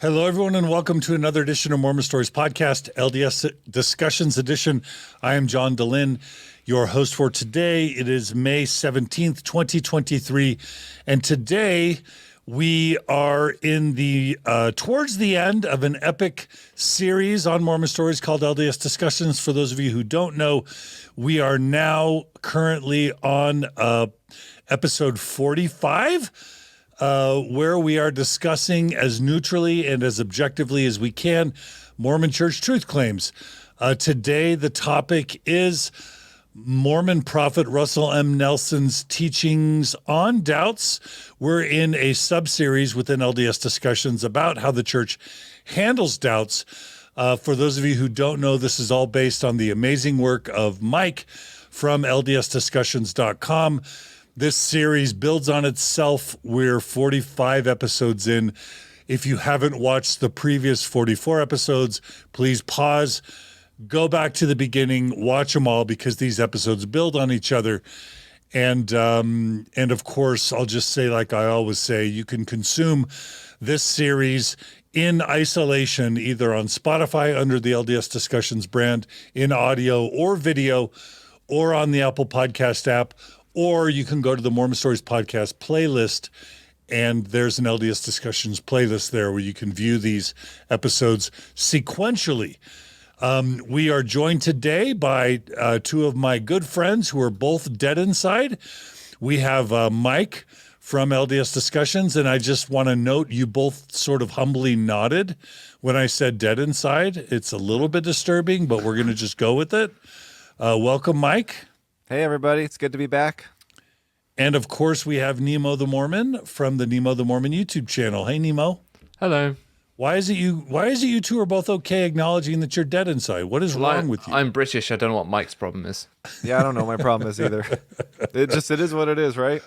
Hello, everyone, and welcome to another edition of Mormon Stories Podcast, LDS Discussions Edition. I am John DeLynn, your host for today. It is May 17th, 2023, and today we are in the towards the end of an epic series on Mormon Stories called LDS Discussions. For those of you who don't know, we are now currently on episode 45. Where we are discussing as neutrally and as objectively as we can Mormon church truth claims. Today, the topic is Mormon prophet Russell M. Nelson's teachings on doubts. We're in a sub-series within LDS Discussions about how the church handles doubts. For those of you who don't know, this is all based on the amazing work of Mike from LDSDiscussions.com. This series builds on itself. We're 45 episodes in. If you haven't watched the previous 44 episodes, please pause, go back to the beginning, watch them all because these episodes build on each other. And of course, I'll just say, like I always say, you can consume this series in isolation, either on Spotify under the LDS Discussions brand in audio or video, or on the Apple Podcast app. Or you can go to the Mormon Stories Podcast playlist, and there's an LDS Discussions playlist there where you can view these episodes sequentially. We are joined today by two of my good friends who are both dead inside. We have Mike from LDS Discussions, and I just want to note you both sort of humbly nodded when I said dead inside. It's a little bit disturbing, but we're going to just go with it. Welcome, Mike. Hey, everybody. It's good to be back. And, of course, we have Nemo the Mormon from the Nemo the Mormon YouTube channel. Hey, Nemo. Hello. Why is it you two are both okay acknowledging that you're dead inside? What is wrong with you? I'm British. I don't know what Mike's problem is. Yeah, I don't know what my problem is either. It is what it is, right?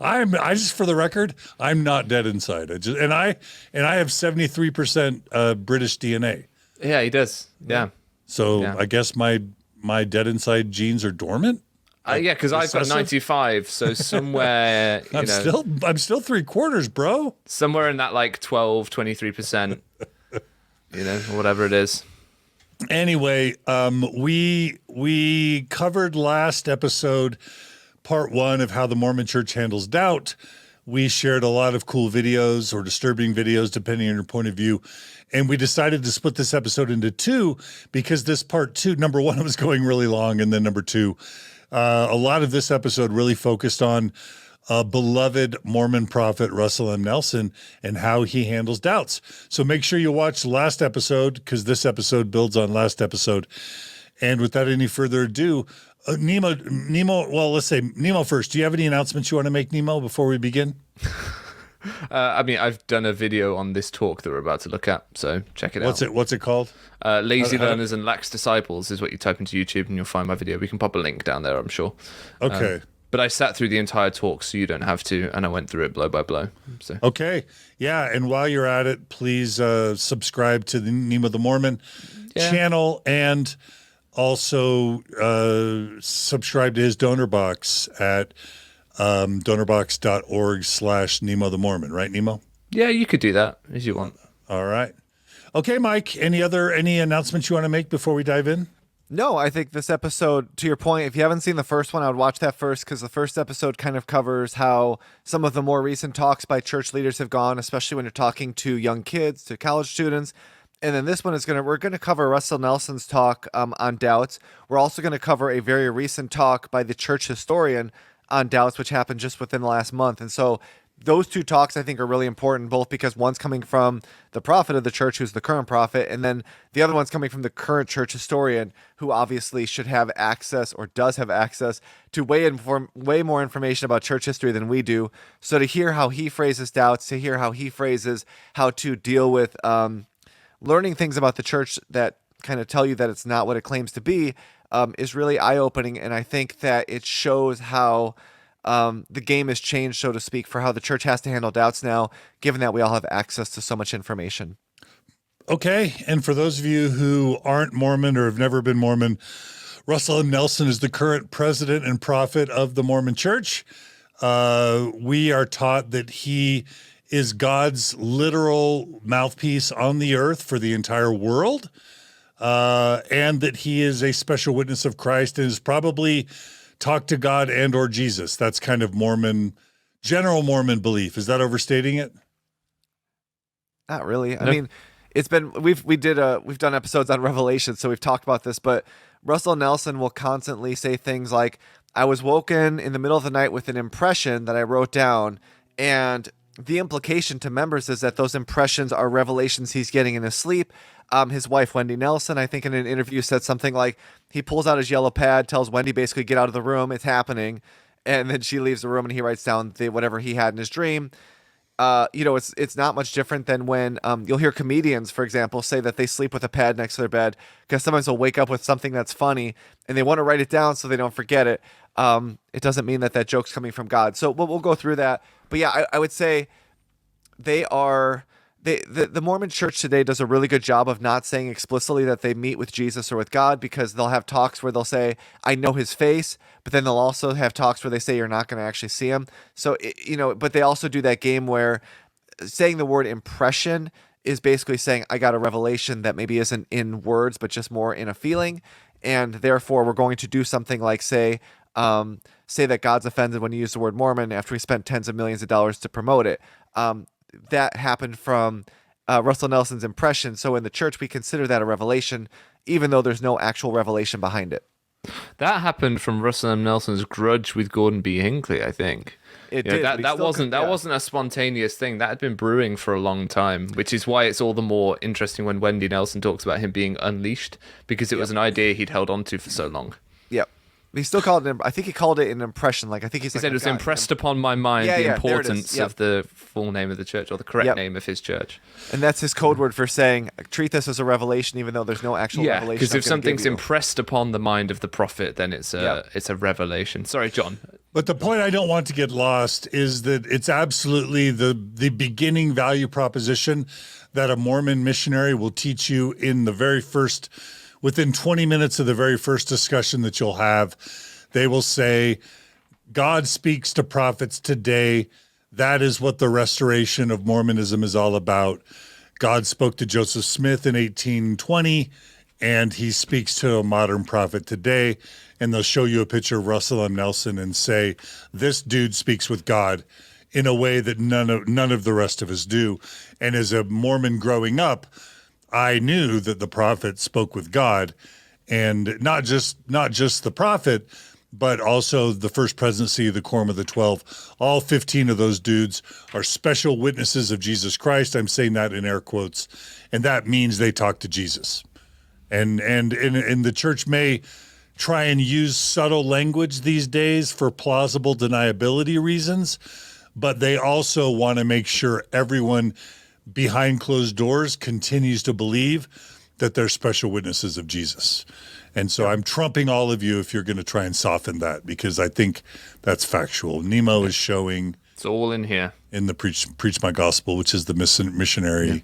I just, for the record, I'm not dead inside. I have 73% British DNA. Yeah, he does. Yeah. So Yeah. I guess my dead inside genes are dormant. Yeah, because I've got 95, so somewhere, I'm still 3/4, bro. somewhere in that like 12, 23%, whatever it is. Anyway, we covered last episode part 1 of how the Mormon Church handles doubt. We shared a lot of cool videos or disturbing videos, depending on your point of view. And we decided to split this episode into 2 because this part 2, number 1, was going really long. And then number 2, a lot of this episode really focused on beloved Mormon prophet Russell M. Nelson and how he handles doubts. So make sure you watch last episode because this episode builds on last episode. And without any further ado, Nemo, well, let's say Nemo first. Do you have any announcements you want to make, Nemo, before we begin? I've done a video on this talk that we're about to look at, so check it out. What's it called? Lazy Learners and Lax Disciples is what you type into YouTube and you'll find my video. We can pop a link down there, I'm sure. Okay. But I sat through the entire talk, so you don't have to, and I went through it blow by blow. So Okay. Yeah, and while you're at it, please subscribe to the Nemo the Mormon channel and also subscribe to his donor box at donorbox.org/Nemo the Mormon, right, Nemo? yeah, you could do that as you want. All right. Okay, Mike, any announcements you want to make before we dive in? No, I think this episode, to your point, if you haven't seen the first one, I would watch that first because the first episode kind of covers how some of the more recent talks by church leaders have gone, especially when you're talking to young kids, to college students. And then this one is we're going to cover Russell Nelson's talk on doubts. We're also going to cover a very recent talk by the church historian on doubts, which happened just within the last month. And so those two talks I think are really important, both because one's coming from the prophet of the church, who's the current prophet, and then the other one's coming from the current church historian, who obviously should have access or does have access to way more information about church history than we do. So to hear how he phrases doubts, to hear how he phrases how to deal with learning things about the church that kind of tell you that it's not what it claims to be, is really eye-opening. And I think that it shows how the game has changed, so to speak, for how the church has to handle doubts now, given that we all have access to so much information. Okay, and for those of you who aren't Mormon or have never been Mormon, Russell M. Nelson is the current president and prophet of the Mormon Church. We are taught that he is God's literal mouthpiece on the earth for the entire world, and that he is a special witness of Christ and is probably talked to God and or Jesus. That's kind of general Mormon belief. Is that overstating it? Not really. No. I mean, it's been we've done episodes on Revelation, so we've talked about this, but Russell Nelson will constantly say things like, I was woken in the middle of the night with an impression that I wrote down, and the implication to members is that those impressions are revelations he's getting in his sleep. His wife, Wendy Nelson, I think in an interview said something like he pulls out his yellow pad, tells Wendy basically get out of the room, it's happening, and then she leaves the room and he writes down whatever he had in his dream. It's not much different than when you'll hear comedians, for example, say that they sleep with a pad next to their bed because sometimes they'll wake up with something that's funny and they want to write it down so they don't forget it. It doesn't mean that joke's coming from God. So we'll go through that. But yeah, I would say the Mormon church today does a really good job of not saying explicitly that they meet with Jesus or with God, because they'll have talks where they'll say, I know his face, but then they'll also have talks where they say you're not going to actually see him. So, but they also do that game where saying the word impression is basically saying, I got a revelation that maybe isn't in words, but just more in a feeling. And therefore we're going to do something like say that God's offended when you use the word Mormon after we spent tens of millions of dollars to promote it. That happened from Russell Nelson's impression. So in the church, we consider that a revelation, even though there's no actual revelation behind it. That happened from Russell M. Nelson's grudge with Gordon B. Hinckley, I think. It did. That wasn't a spontaneous thing. That had been brewing for a long time, which is why it's all the more interesting when Wendy Nelson talks about him being unleashed, because it was an idea he'd held on to for so long. Yep. He still called it. I think he called it an impression. Like I think he said it was impressed upon my mind the importance of the full name of the church, or the correct name of his church. And that's his code word for saying treat this as a revelation, even though there's no actual revelation. Because if something's impressed upon the mind of the prophet, then it's a revelation. Sorry, John. But the point I don't want to get lost is that it's absolutely the beginning value proposition that a Mormon missionary will teach you in the very first. Within 20 minutes of the very first discussion that you'll have, they will say, God speaks to prophets today. That is what the restoration of Mormonism is all about. God spoke to Joseph Smith in 1820, and he speaks to a modern prophet today. And they'll show you a picture of Russell M. Nelson and say, this dude speaks with God in a way that none of the rest of us do. And as a Mormon growing up, I knew that the prophet spoke with God, and not just the prophet, but also the first presidency of the Quorum of the 12. All 15 of those dudes are special witnesses of Jesus Christ. I'm saying that in air quotes, and that means they talk to Jesus. And the church may try and use subtle language these days for plausible deniability reasons, but they also want to make sure everyone behind closed doors continues to believe that they're special witnesses of Jesus. And so I'm trumping all of you if you're going to try and soften that, because I think that's factual. Nemo is showing it's all in here in the Preach My Gospel, which is the missionary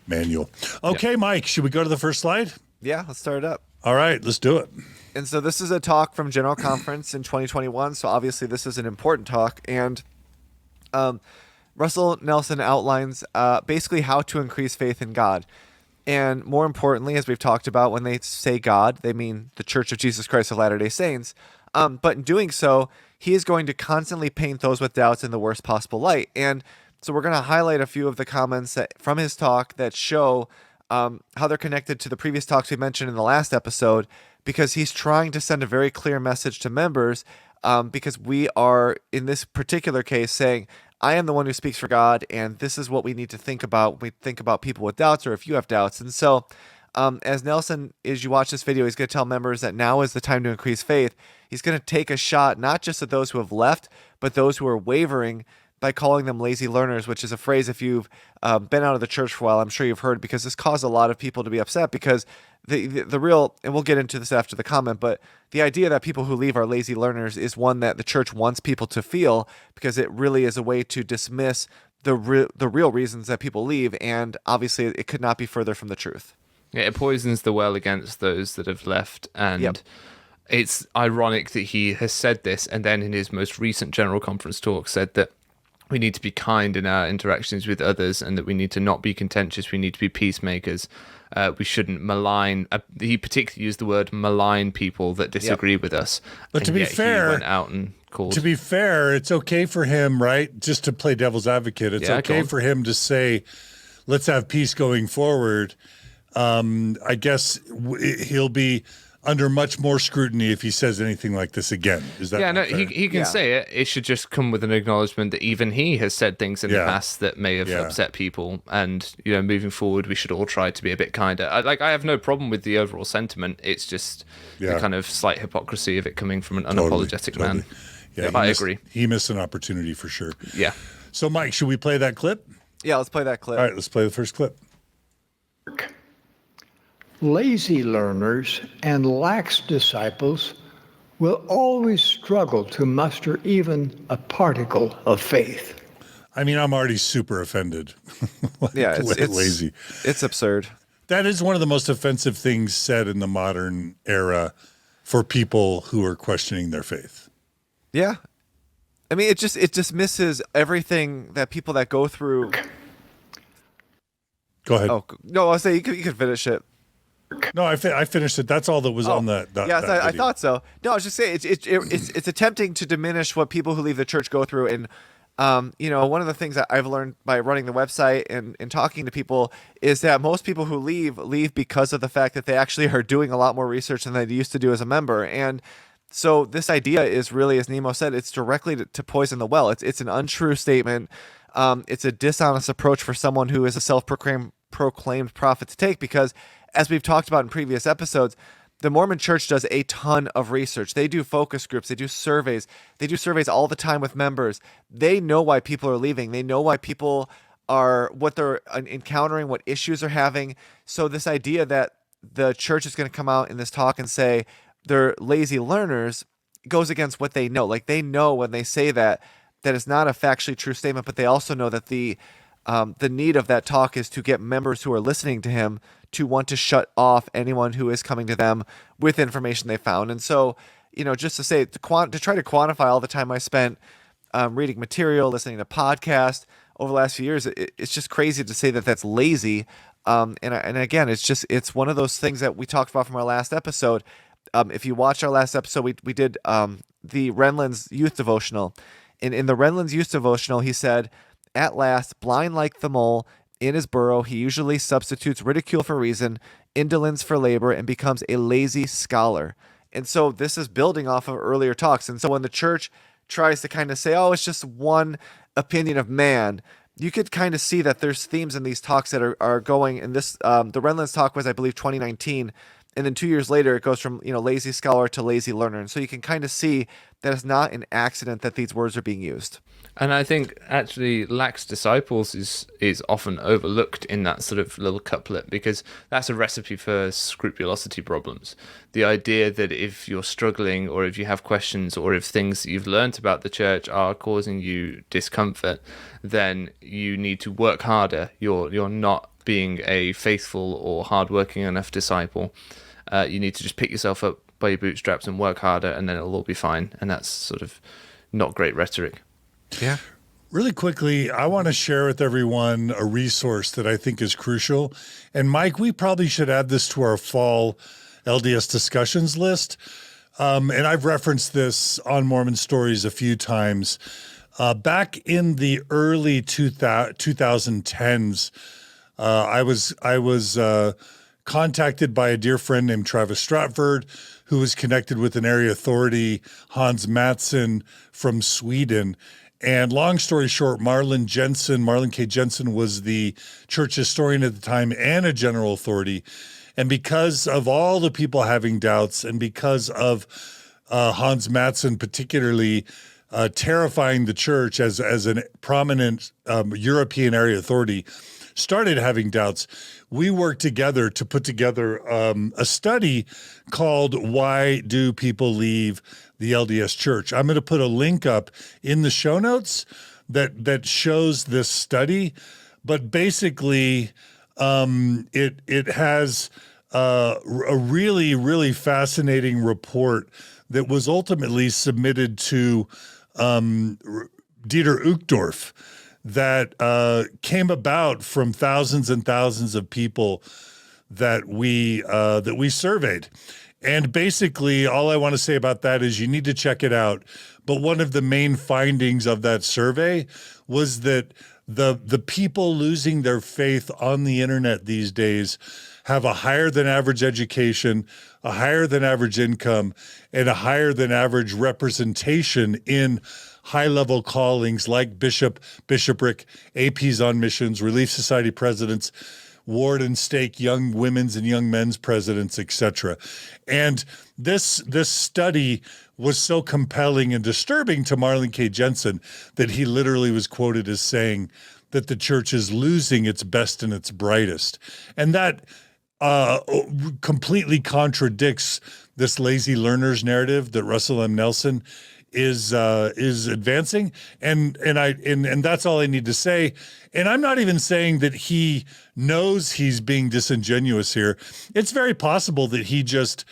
manual. Okay, Mike, should we go to the first slide? Yeah, let's start it up. All right, let's do it. And so this is a talk from General Conference in 2021. So obviously this is an important talk. And Russell Nelson outlines basically how to increase faith in God. And more importantly, as we've talked about, when they say God, they mean the Church of Jesus Christ of Latter-day Saints. But in doing so, he is going to constantly paint those with doubts in the worst possible light. And so we're going to highlight a few of the comments from his talk that show how they're connected to the previous talks we mentioned in the last episode, because he's trying to send a very clear message to members, because we are, in this particular case, saying, I am the one who speaks for God, and this is what we need to think about when we think about people with doubts, or if you have doubts. And so as Nelson, as you watch this video, he's going to tell members that now is the time to increase faith. He's going to take a shot not just at those who have left, but those who are wavering, by calling them lazy learners, which is a phrase, if you've been out of the church for a while, I'm sure you've heard, because this caused a lot of people to be upset, because the real, and we'll get into this after the comment, but the idea that people who leave are lazy learners is one that the church wants people to feel, because it really is a way to dismiss the real reasons that people leave, and obviously it could not be further from the truth. Yeah, it poisons the well against those that have left, and it's ironic that he has said this, and then in his most recent General Conference talk said that we need to be kind in our interactions with others, and that we need to not be contentious. We need to be peacemakers. We shouldn't malign. He particularly used the word malign people that disagree with us. But and to be yet fair, he went out and called. To be fair, it's okay for him, right? Just to play devil's advocate, it's Yeah, go okay on. for him to say, let's have peace going forward. I guess he'll be under much more scrutiny if he says anything like this again. Is that Yeah, no, not fair? he can say it. It should just come with an acknowledgement that even he has said things in the Yeah. past that may have Yeah. upset people, and moving forward, we should all try to be a bit kinder. I have no problem with the overall sentiment. It's just Yeah. the kind of slight hypocrisy of it coming from an Totally, unapologetic man. Yeah, I agree. He missed an opportunity for sure. Yeah. So, Mike, should we play that clip? Yeah, let's play that clip. All right, let's play the first clip. Lazy learners and lax disciples will always struggle to muster even a particle of faith. I mean, I'm already super offended. Yeah, it's lazy. It's absurd. That is one of the most offensive things said in the modern era for people who are questioning their faith. Yeah. I mean, it dismisses everything that people that go through. Go ahead. Oh no, I'll say you could finish it. No, I finished it. That's all that was on that. Yes, that I video. thought so. No, I was just saying it's attempting to diminish what people who leave the church go through. And one of the things that I've learned by running the website and talking to people is that most people who leave because of the fact that they actually are doing a lot more research than they used to do as a member. And so this idea is really, as Nemo said, it's directly to poison the well. It's an untrue statement. It's a dishonest approach for someone who is a self-proclaimed prophet to take, because as we've talked about in previous episodes, the Mormon Church does a ton of research. They do focus groups. They do surveys. They do surveys all the time with members. They know why people are leaving. They know why people are, what they're encountering, what issues they're having. So this idea that the church is going to come out in this talk and say they're lazy learners goes against what they know. Like, they know when they say that it's not a factually true statement, but they also know that the need of that talk is to get members who are listening to him to want to shut off anyone who is coming to them with information they found. And so, just to say, to try to quantify all the time I spent reading material, listening to podcasts over the last few years, it's just crazy to say that that's lazy. And again, it's one of those things that we talked about from our last episode. If you watch our last episode, we did the Renlund's youth devotional. And in the Renlund's youth devotional, he said, "At last, blind like the mole in his burrow, he usually substitutes ridicule for reason, indolence for labor, and becomes a lazy scholar." And so this is building off of earlier talks. And so when the church tries to kind of say, oh, it's just one opinion of man, you could kind of see that there's themes in these talks that are going. And this, the Renlund's talk was, I believe, 2019. And then 2 years later, it goes from, lazy scholar to lazy learner. And so you can kind of see that it's not an accident that these words are being used. And I think actually lax disciples is often overlooked in that sort of little couplet, because that's a recipe for scrupulosity problems. The idea that if you're struggling, or if you have questions, or if things that you've learned about the church are causing you discomfort, then you need to work harder. You're not being a faithful or hardworking enough disciple. You need to just pick yourself up by your bootstraps and work harder, and then it'll all be fine. And that's sort of not great rhetoric. Yeah. Really quickly, I want to share with everyone a resource that I think is crucial. And Mike, we probably should add this to our fall LDS discussions list. And I've referenced this on Mormon Stories a few times. Back in the early 2010s, I was contacted by a dear friend named Travis Stratford, who was connected with an area authority, Hans Mattsson from Sweden. And long story short, Marlon K. Jensen was the church historian at the time and a general authority. And because of all the people having doubts, and because of Hans Mattsson particularly terrifying the church as a prominent European area authority, started having doubts, we worked together to put together a study called "Why Do People Leave the LDS Church?" I'm going to put a link up in the show notes that shows this study, but basically it has a really, really fascinating report that was ultimately submitted to Dieter Uchtdorf that came about from thousands and thousands of people that we surveyed. And basically, all I want to say about that is you need to check it out. But one of the main findings of that survey was that the people losing their faith on the internet these days have a higher than average education, a higher than average income, and a higher than average representation in high-level callings like bishop, bishopric, APs on missions, Relief Society presidents, ward and stake young women's and young men's presidents, etc. And this study was so compelling and disturbing to Marlon K. Jensen that he literally was quoted as saying that the church is losing its best and its brightest. And that completely contradicts this lazy learners narrative that Russell M. Nelson is advancing, and that's all I need to say. And I'm not even saying that he knows he's being disingenuous here. It's very possible that he just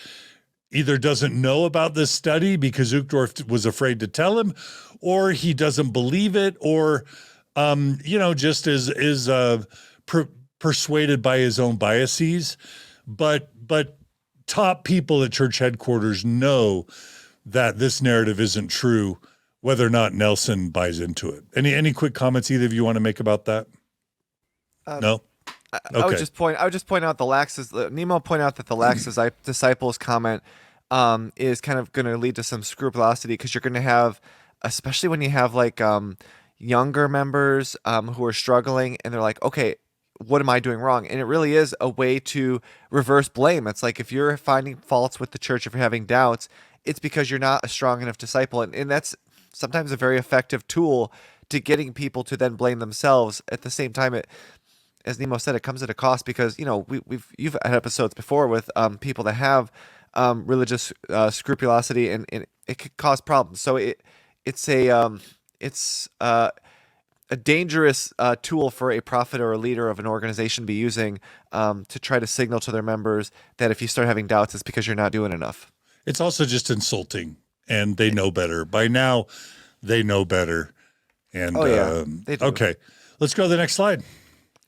either doesn't know about this study because Uchtdorf was afraid to tell him, or he doesn't believe it, or just is persuaded by his own biases. But top people at church headquarters know that this narrative isn't true, whether or not Nelson buys into it. Any quick comments either of you want to make about that? No? Okay. I would just point out Nemo point out that the lax disciples comment is kind of going to lead to some scrupulosity, because you're going to have, especially when you have like younger members who are struggling and they're like, okay, what am I doing wrong? And it really is a way to reverse blame. It's like, if you're finding faults with the church, if you're having doubts, it's because you're not a strong enough disciple. And that's sometimes a very effective tool to getting people to then blame themselves. At the same time, as Nemo said, it comes at a cost, because, you've had episodes before with people that have religious scrupulosity, and it could cause problems. So it's a dangerous tool for a prophet or a leader of an organization to be using to try to signal to their members that if you start having doubts, it's because you're not doing enough. It's also just insulting, and they know better. By now, they know better. And they do. Okay, let's go to the next slide.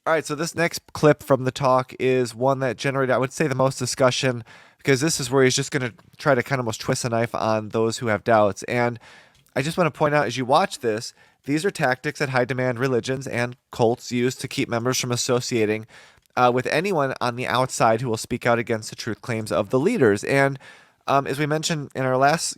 All right, so this next clip from the talk is one that generated, I would say, the most discussion, because this is where he's just going to try to kind of almost twist a knife on those who have doubts. And I just want to point out, as you watch this, these are tactics that high-demand religions and cults use to keep members from associating with anyone on the outside who will speak out against the truth claims of the leaders. And as we mentioned in our last,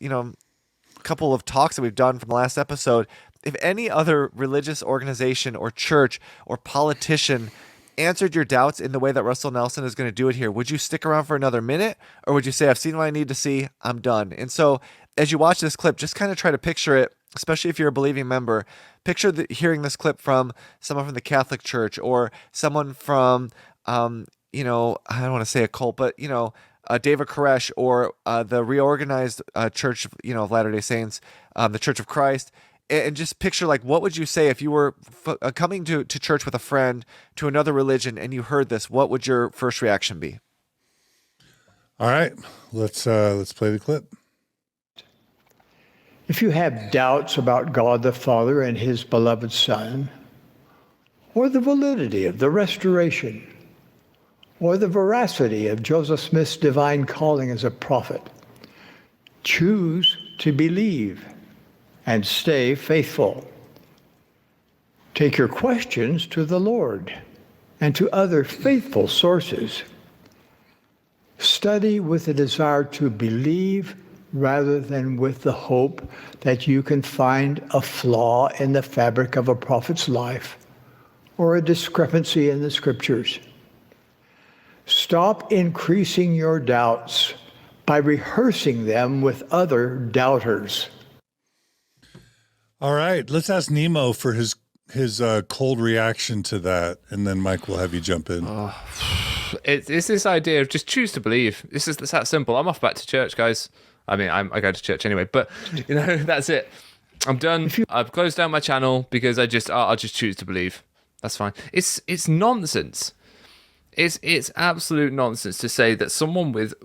couple of talks that we've done from the last episode, if any other religious organization or church or politician answered your doubts in the way that Russell Nelson is going to do it here, would you stick around for another minute, or would you say, I've seen what I need to see, I'm done? And so as you watch this clip, just kind of try to picture it, especially if you're a believing member. Picture hearing this clip from someone from the Catholic Church, or someone from, I don't want to say a cult, but, David Koresh, or the reorganized Church of Latter-day Saints, the Church of Christ, and just picture, like, what would you say if you were coming to church with a friend to another religion and you heard this? What would your first reaction be? All right, let's play the clip. If you have doubts about God the Father and his beloved Son, or the validity of the restoration, or the veracity of Joseph Smith's divine calling as a prophet, choose to believe and stay faithful. Take your questions to the Lord and to other faithful sources. Study with a desire to believe rather than with the hope that you can find a flaw in the fabric of a prophet's life or a discrepancy in the scriptures. Stop increasing your doubts by rehearsing them with other doubters. All right, let's ask Nemo for his cold reaction to that, and then Mike will have you jump in. It's this idea of just choose to believe. It's that simple. I'm off back to church, guys. I mean, I go to church anyway, but that's it. I'm done. I've closed down my channel because I'll just choose to believe. That's fine. It's nonsense. It's absolute nonsense to say that someone with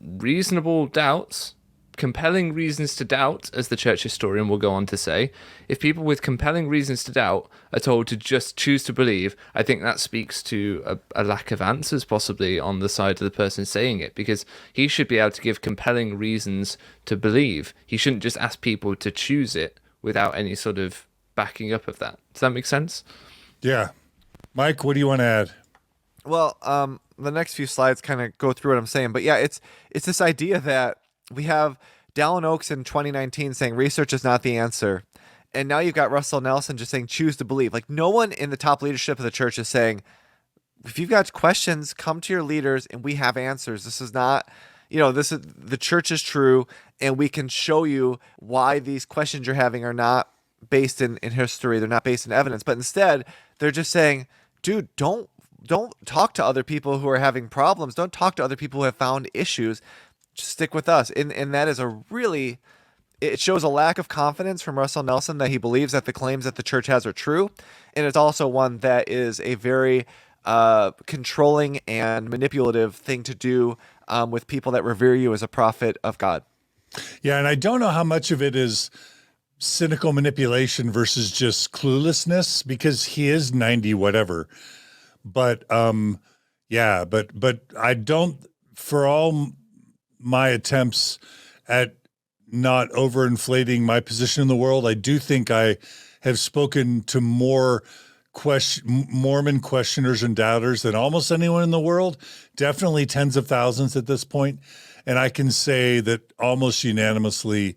reasonable doubts, compelling reasons to doubt, as the church historian will go on to say, if people with compelling reasons to doubt are told to just choose to believe, I think that speaks to a lack of answers possibly on the side of the person saying it, because he should be able to give compelling reasons to believe. He shouldn't just ask people to choose it without any sort of backing up of that. Does that make sense? Yeah. Mike, what do you want to add? Well, the next few slides kind of go through what I'm saying, but yeah, it's this idea that we have Dallin Oaks in 2019 saying research is not the answer, and now you've got Russell Nelson just saying choose to believe. Like, no one in the top leadership of the church is saying, if you've got questions, come to your leaders and we have answers. This is not, this is, the church is true, and we can show you why these questions you're having are not based in history. They're not based in evidence, but instead they're just saying, dude, don't talk to other people who are having problems. Don't talk to other people who have found issues. Just stick with us. And that is it shows a lack of confidence from Russell Nelson that he believes that the claims that the church has are true. And it's also one that is a very controlling and manipulative thing to do with people that revere you as a prophet of God. Yeah, and I don't know how much of it is cynical manipulation versus just cluelessness, because he is 90 whatever. But but I don't, for all my attempts at not overinflating my position in the world, I do think I have spoken to more Mormon questioners and doubters than almost anyone in the world, definitely tens of thousands at this point. And I can say that almost unanimously,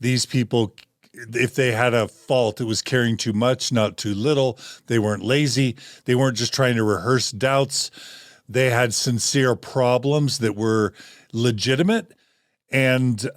these people, if they had a fault, it was caring too much, not too little. They weren't lazy. They weren't just trying to rehearse doubts. They had sincere problems that were legitimate. And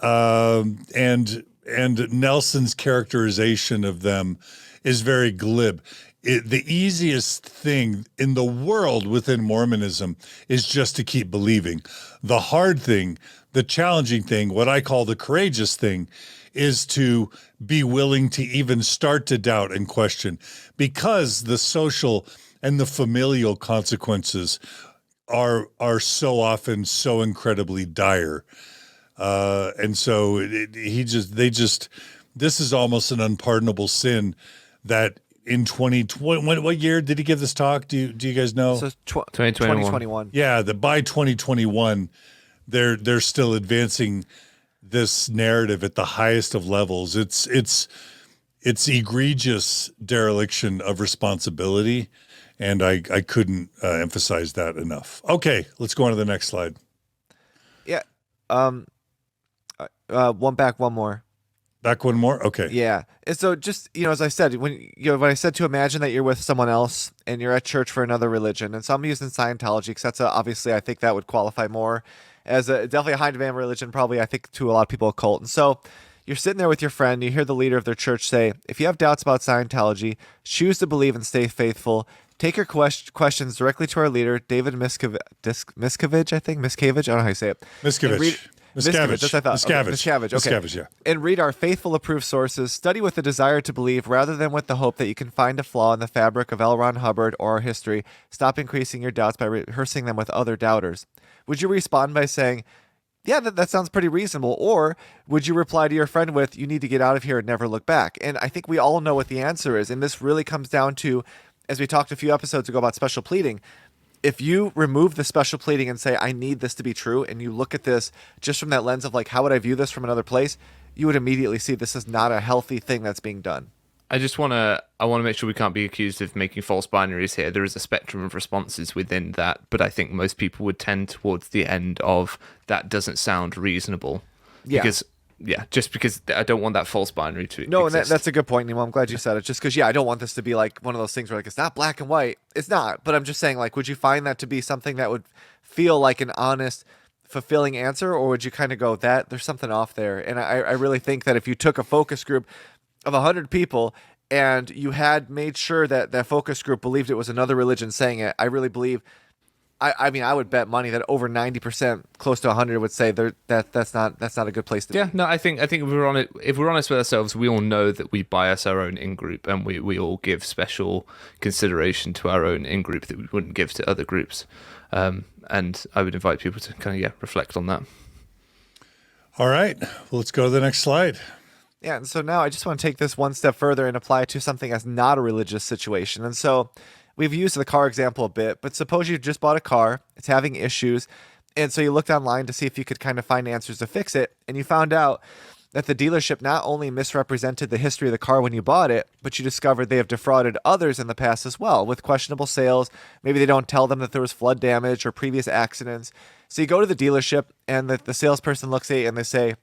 Nelson's characterization of them is very glib. The easiest thing in the world within Mormonism is just to keep believing. The hard thing, the challenging thing, what I call the courageous thing, is to be willing to even start to doubt and question, because the social and the familial consequences are so often so incredibly dire. And so this is almost an unpardonable sin that in 2020, what year did he give this talk? Do you guys know? So 2021. Yeah, that by 2021, they're still advancing this narrative at the highest of levels. It's egregious dereliction of responsibility, and I couldn't emphasize that enough. Okay, let's go on to the next slide. Yeah. One more. Back one more? Okay. Yeah. And so just, as I said, when I said to imagine that you're with someone else and you're at church for another religion, and so I'm using Scientology because that's obviously, I think that would qualify more as definitely a high demand religion, probably, I think, to a lot of people, a cult. And so you're sitting there with your friend, you hear the leader of their church say, if you have doubts about Scientology, choose to believe and stay faithful. Take your questions directly to our leader, David Miscavige, I think. Miscavige? I don't know how you say it. Miscavige. Miscavige, that's what I thought. Miscavige. Okay. Miscavige, yeah. And read our faithful approved sources. Study with the desire to believe rather than with the hope that you can find a flaw in the fabric of L. Ron Hubbard or our history. Stop increasing your doubts by rehearsing them with other doubters. Would you respond by saying, yeah, that sounds pretty reasonable? Or would you reply to your friend with, you need to get out of here and never look back? And I think we all know what the answer is. And this really comes down to, as we talked a few episodes ago about special pleading, if you remove the special pleading and say, I need this to be true, and you look at this just from that lens of like, how would I view this from another place? You would immediately see this is not a healthy thing that's being done. I want to make sure we can't be accused of making false binaries here. There is a spectrum of responses within that, but I think most people would tend towards the end of that doesn't sound reasonable. Yeah. Just because I don't want that false binary to No, exist. and that's a good point, Nemo. I'm glad you said it. Just because, I don't want this to be like one of those things where like it's not black and white. It's not. But I'm just saying, like, would you find that to be something that would feel like an honest, fulfilling answer, or would you kind of go, that there's something off there? And I really think that if you took a focus group of 100 people and you had made sure that that focus group believed it was another religion saying it, I really believe. I mean, I would bet money that over 90%, close to 100, would say that's not a good place to be. Yeah, no, I think if we're honest with ourselves, we all know that we bias our own in-group, and we all give special consideration to our own in-group that we wouldn't give to other groups. And I would invite people to kind of reflect on that. All right, well, let's go to the next slide. Yeah, and so now I just want to take this one step further and apply it to something that's not a religious situation. And so we've used the car example a bit, but suppose you just bought a car, it's having issues, and so you looked online to see if you could kind of find answers to fix it, and you found out that the dealership not only misrepresented the history of the car when you bought it, but you discovered they have defrauded others in the past as well with questionable sales. Maybe they don't tell them that there was flood damage or previous accidents. So you go to the dealership and the salesperson looks at you and they say,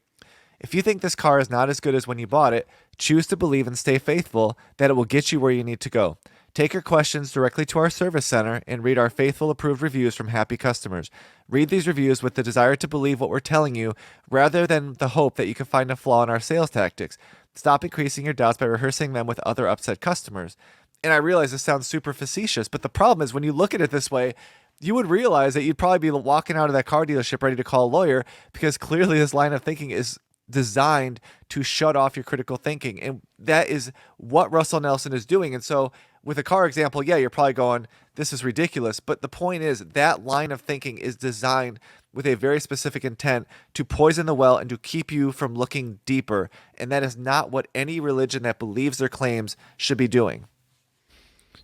if you think this car is not as good as when you bought it, choose to believe and stay faithful that it will get you where you need to go. Take your questions directly to our service center and read our faithful approved reviews from happy customers. Read these reviews with the desire to believe what we're telling you rather than the hope that you can find a flaw in our sales tactics. Stop increasing your doubts by rehearsing them with other upset customers. And I realize this sounds super facetious, but the problem is when you look at it this way, you would realize that you'd probably be walking out of that car dealership ready to call a lawyer because clearly this line of thinking is designed to shut off your critical thinking. And that is what Russell Nelson is doing. And so with a car example, yeah, you're probably going, this is ridiculous. But the point is that line of thinking is designed with a very specific intent to poison the well and to keep you from looking deeper. And that is not what any religion that believes their claims should be doing.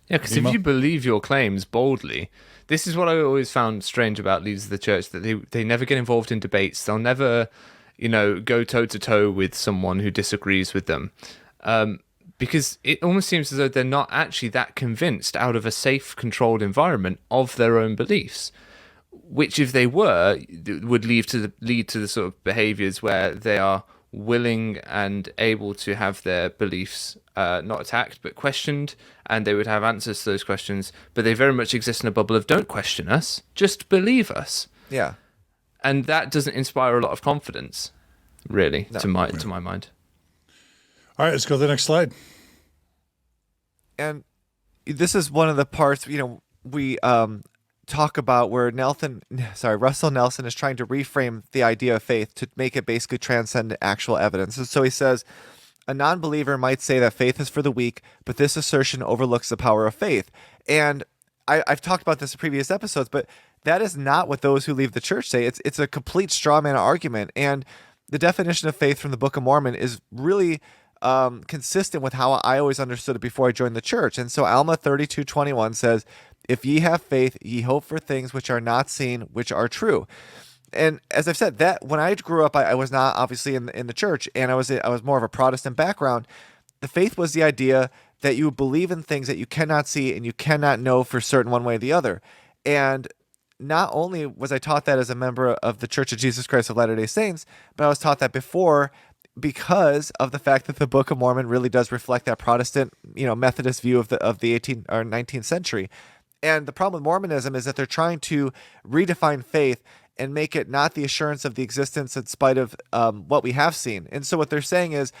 Yeah, because if you believe your claims boldly, this is what I always found strange about leaders of the church, that they never get involved in debates. They'll never, go toe-to-toe with someone who disagrees with them. Because it almost seems as though they're not actually that convinced out of a safe, controlled environment of their own beliefs, which if they were, would lead to the sort of behaviors where they are willing and able to have their beliefs not attacked but questioned, and they would have answers to those questions, but they very much exist in a bubble of don't question us, just believe us. Yeah. And that doesn't inspire a lot of confidence, really, to my mind. All right, let's go to the next slide. And this is one of the parts, we talk about where Russell Nelson is trying to reframe the idea of faith to make it basically transcend actual evidence. And so he says, a non-believer might say that faith is for the weak, but this assertion overlooks the power of faith. And I've talked about this in previous episodes, but that is not what those who leave the church say. It's a complete straw man argument. And the definition of faith from the Book of Mormon is really consistent with how I always understood it before I joined the church. And so Alma 32:21 says, if ye have faith, ye hope for things which are not seen, which are true. And as I've said, that when I grew up, I was not obviously in the church, and I was more of a Protestant background. The faith was the idea that you believe in things that you cannot see and you cannot know for certain one way or the other. And not only was I taught that as a member of the Church of Jesus Christ of Latter-day Saints, but I was taught that before because of the fact that the Book of Mormon really does reflect that Protestant, Methodist view of the 18th or 19th century. And the problem with Mormonism is that they're trying to redefine faith and make it not the assurance of the existence in spite of what we have seen. And so what they're saying is,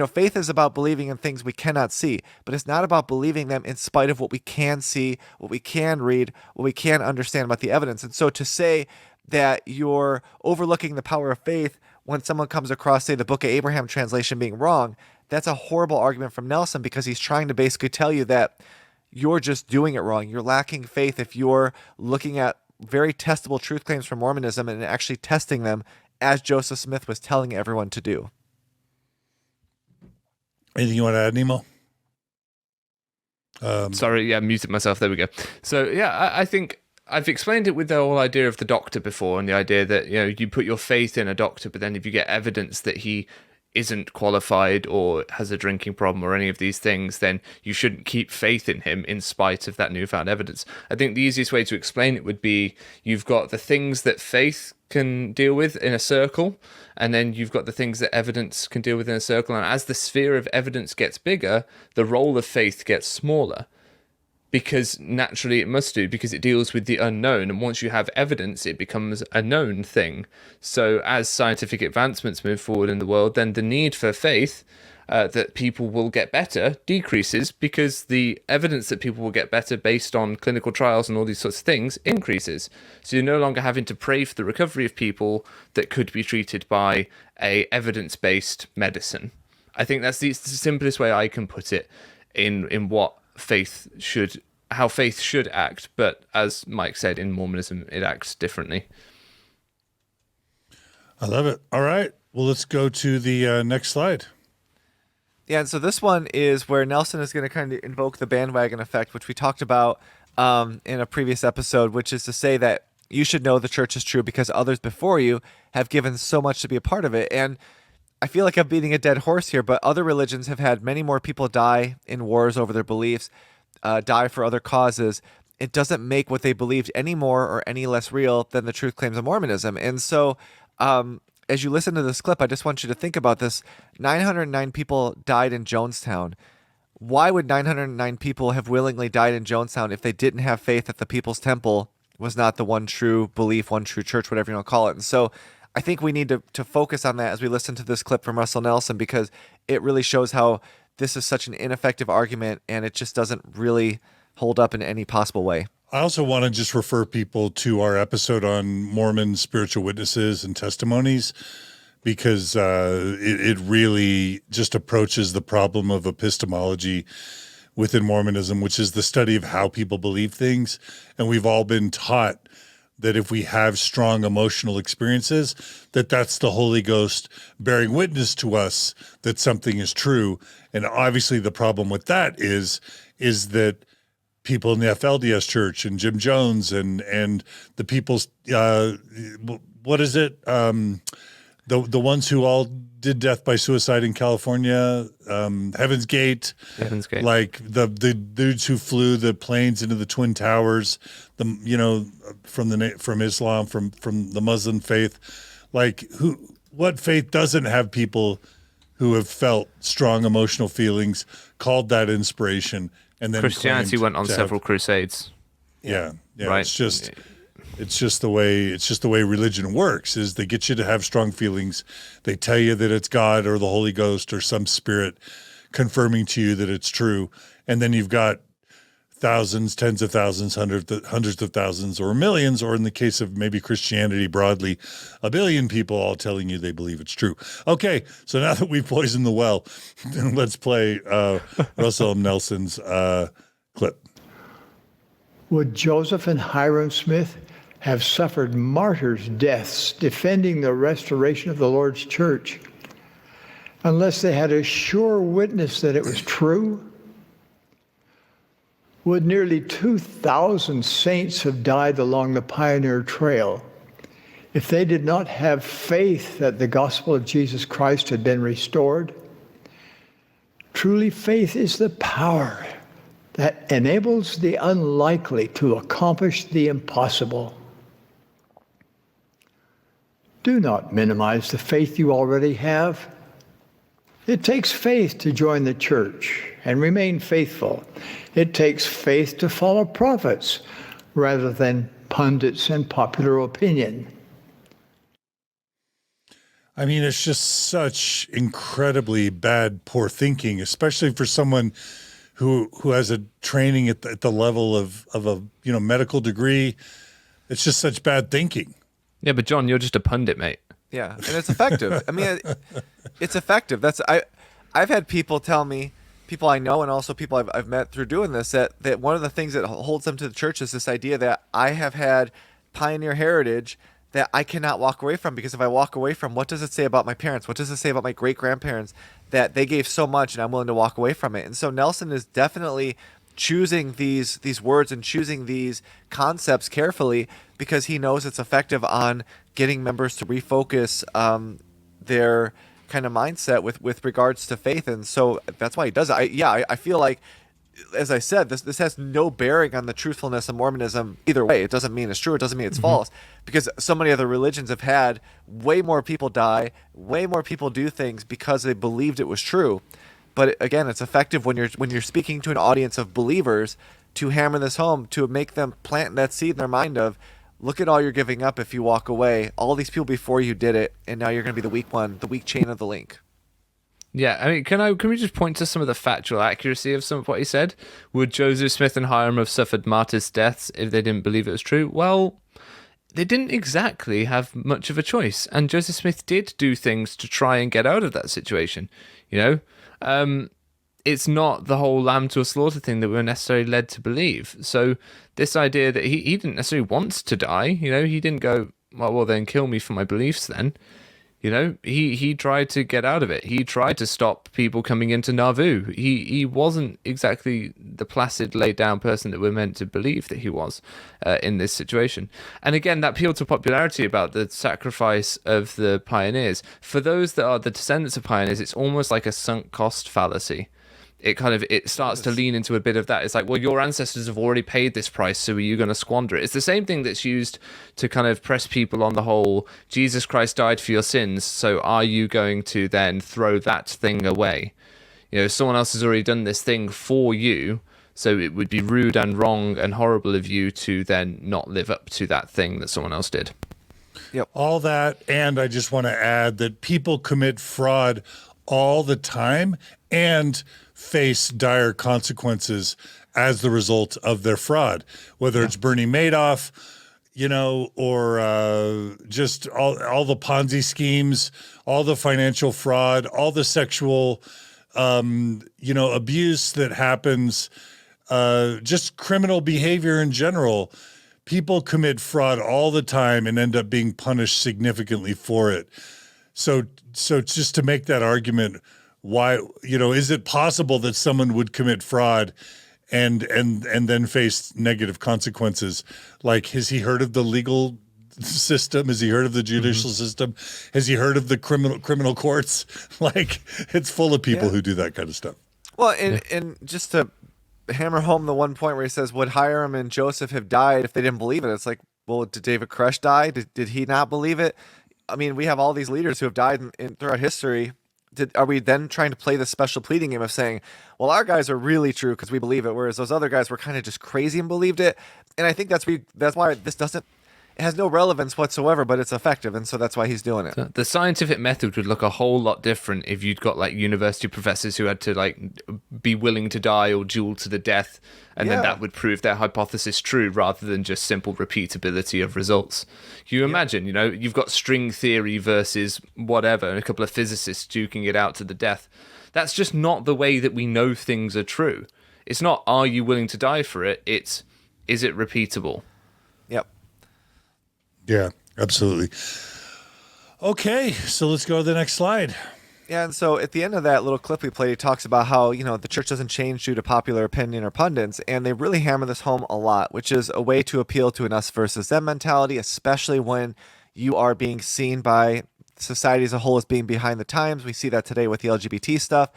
faith is about believing in things we cannot see, but it's not about believing them in spite of what we can see, what we can read, what we can understand about the evidence. And so to say that you're overlooking the power of faith when someone comes across, say, the Book of Abraham translation being wrong, that's a horrible argument from Nelson, because he's trying to basically tell you that you're just doing it wrong. You're lacking faith if you're looking at very testable truth claims from Mormonism and actually testing them as Joseph Smith was telling everyone to do. Anything you want to add, Nemo? Sorry, yeah, muted myself. There we go. So, yeah, I think I've explained it with the whole idea of the doctor before, and the idea that, you put your faith in a doctor, but then if you get evidence that he isn't qualified or has a drinking problem or any of these things, then you shouldn't keep faith in him in spite of that newfound evidence. I think the easiest way to explain it would be you've got the things that faith can deal with in a circle, and then you've got the things that evidence can deal with in a circle. And as the sphere of evidence gets bigger, the role of faith gets smaller. Because naturally it must do, because it deals with the unknown. And once you have evidence, it becomes a known thing. So as scientific advancements move forward in the world, then the need for faith that people will get better decreases, because the evidence that people will get better based on clinical trials and all these sorts of things increases. So you're no longer having to pray for the recovery of people that could be treated by a evidence-based medicine. I think that's the simplest way I can put it in what how faith should act, but as Mike said, in Mormonism it acts differently. I love it. All right, Well, let's go to the next slide. Yeah, and so this one is where Nelson is going to kind of invoke the bandwagon effect, which we talked about in a previous episode, which is to say that you should know the church is true because others before you have given so much to be a part of it. And I feel like I'm beating a dead horse here, but other religions have had many more people die in wars over their beliefs, die for other causes. It doesn't make what they believed any more or any less real than the truth claims of Mormonism. And so as you listen to this clip, I just want you to think about this. 909 people died in Jonestown. Why would 909 people have willingly died in Jonestown if they didn't have faith that the People's Temple was not the one true belief, one true church, whatever you want to call it? And so I think we need to focus on that as we listen to this clip from Russell Nelson, because it really shows how this is such an ineffective argument and it just doesn't really hold up in any possible way. I also want to just refer people to our episode on Mormon spiritual witnesses and testimonies, because it really just approaches the problem of epistemology within Mormonism, which is the study of how people believe things. And we've all been taught that if we have strong emotional experiences, that's the Holy Ghost bearing witness to us that something is true. And obviously the problem with that is that people in the FLDS church and Jim Jones and the people's, what is it? The ones who all did death by suicide in California, Heaven's Gate, like the dudes who flew the planes into the Twin Towers, from Islam, from the Muslim faith, like what faith doesn't have people who have felt strong emotional feelings, called that inspiration, and then Christianity went on several crusades. Yeah, right. It's just the way religion works, is they get you to have strong feelings. They tell you that it's God or the Holy Ghost or some spirit confirming to you that it's true. And then you've got thousands, tens of thousands, hundreds of thousands, or millions, or in the case of maybe Christianity broadly, a billion people all telling you they believe it's true. Okay, so now that we've poisoned the well, let's play Russell Nelson's clip. Would Joseph and Hiram Smith have suffered martyrs' deaths defending the restoration of the Lord's church unless they had a sure witness that it was true? Would nearly 2,000 saints have died along the Pioneer Trail if they did not have faith that the gospel of Jesus Christ had been restored? Truly, faith is the power that enables the unlikely to accomplish the impossible. Do not minimize the faith you already have. It takes faith to join the church and remain faithful. It takes faith to follow prophets rather than pundits and popular opinion. I mean, it's just such incredibly bad, poor thinking, especially for someone who has a training at the level of a medical degree. It's just such bad thinking. Yeah, but John, you're just a pundit, mate. Yeah, and it's effective. I mean, it's effective. I've had people tell me, people I know and also people I've met through doing this, that one of the things that holds them to the church is this idea that I have had pioneer heritage that I cannot walk away from, because if I walk away from, what does it say about my parents? What does it say about my great-grandparents that they gave so much and I'm willing to walk away from it? And so Nelson is definitely choosing these words and choosing these concepts carefully because he knows it's effective on getting members to refocus their kind of mindset with regards to faith. And so that's why he does it. I feel like, as I said, this has no bearing on the truthfulness of Mormonism either way. It doesn't mean it's true. It doesn't mean it's false, because so many other religions have had way more people die, way more people do things because they believed it was true. But again, it's effective when you're speaking to an audience of believers to hammer this home, to make them plant that seed in their mind of, look at all you're giving up if you walk away. All these people before you did it, and now you're going to be the weak one, the weak chain of the link. Yeah, I mean, can we just point to some of the factual accuracy of some of what he said? Would Joseph Smith and Hiram have suffered martyrs' deaths if they didn't believe it was true? Well, they didn't exactly have much of a choice, and Joseph Smith did do things to try and get out of that situation. It's not the whole lamb to a slaughter thing that we're necessarily led to believe. So this idea that he didn't necessarily want to die, he didn't go, well, then kill me for my beliefs then. You know, he tried to get out of it. He tried to stop people coming into Nauvoo. He wasn't exactly the placid, laid down person that we're meant to believe that he was in this situation. And again, that appeal to popularity about the sacrifice of the pioneers. For those that are the descendants of pioneers, it's almost like a sunk cost fallacy. It starts to lean into a bit of that. It's like, well, your ancestors have already paid this price, so are you going to squander it? It's the same thing that's used to kind of press people on the whole, Jesus Christ died for your sins, so are you going to then throw that thing away? You know, someone else has already done this thing for you, so it would be rude and wrong and horrible of you to then not live up to that thing that someone else did. Yep. All that, and I just want to add that people commit fraud all the time and face dire consequences as the result of their fraud, whether it's Bernie Madoff, you know, or just all the Ponzi schemes, all the financial fraud, all the sexual, you know, abuse that happens, just criminal behavior in general. People commit fraud all the time and end up being punished significantly for it. So just to make that argument, why, you know, is it possible that someone would commit fraud and then face negative consequences? Like, has he heard of the legal system? Has he heard of the judicial system? Has he heard of the criminal courts? Like, it's full of people who do that kind of stuff. Well, and just to hammer home the one point where he says, would Hiram and Joseph have died if they didn't believe it? It's like, well, did David Koresh die? Did he not believe it? I mean, we have all these leaders who have died throughout history. Are we then trying to play this special pleading game of saying, well, our guys are really true because we believe it, whereas those other guys were kind of just crazy and believed it? And I think that's why this doesn't, it has no relevance whatsoever, but it's effective, and so that's why he's doing it. The scientific method would look a whole lot different if you'd got like university professors who had to like be willing to die or duel to the death, and then that would prove their hypothesis true rather than just simple repeatability of results. You imagine, you know, you've got string theory versus whatever, and a couple of physicists duking it out to the death. That's just not the way that we know things are true. It's not, are you willing to die for it? It's, is it repeatable? Yep. Yeah, absolutely. Okay, so let's go to the next slide. Yeah, and so at the end of that little clip we played, he talks about how, you know, the church doesn't change due to popular opinion or pundits, and they really hammer this home a lot, which is a way to appeal to an us versus them mentality, especially when you are being seen by society as a whole as being behind the times. We see that today with the LGBT stuff.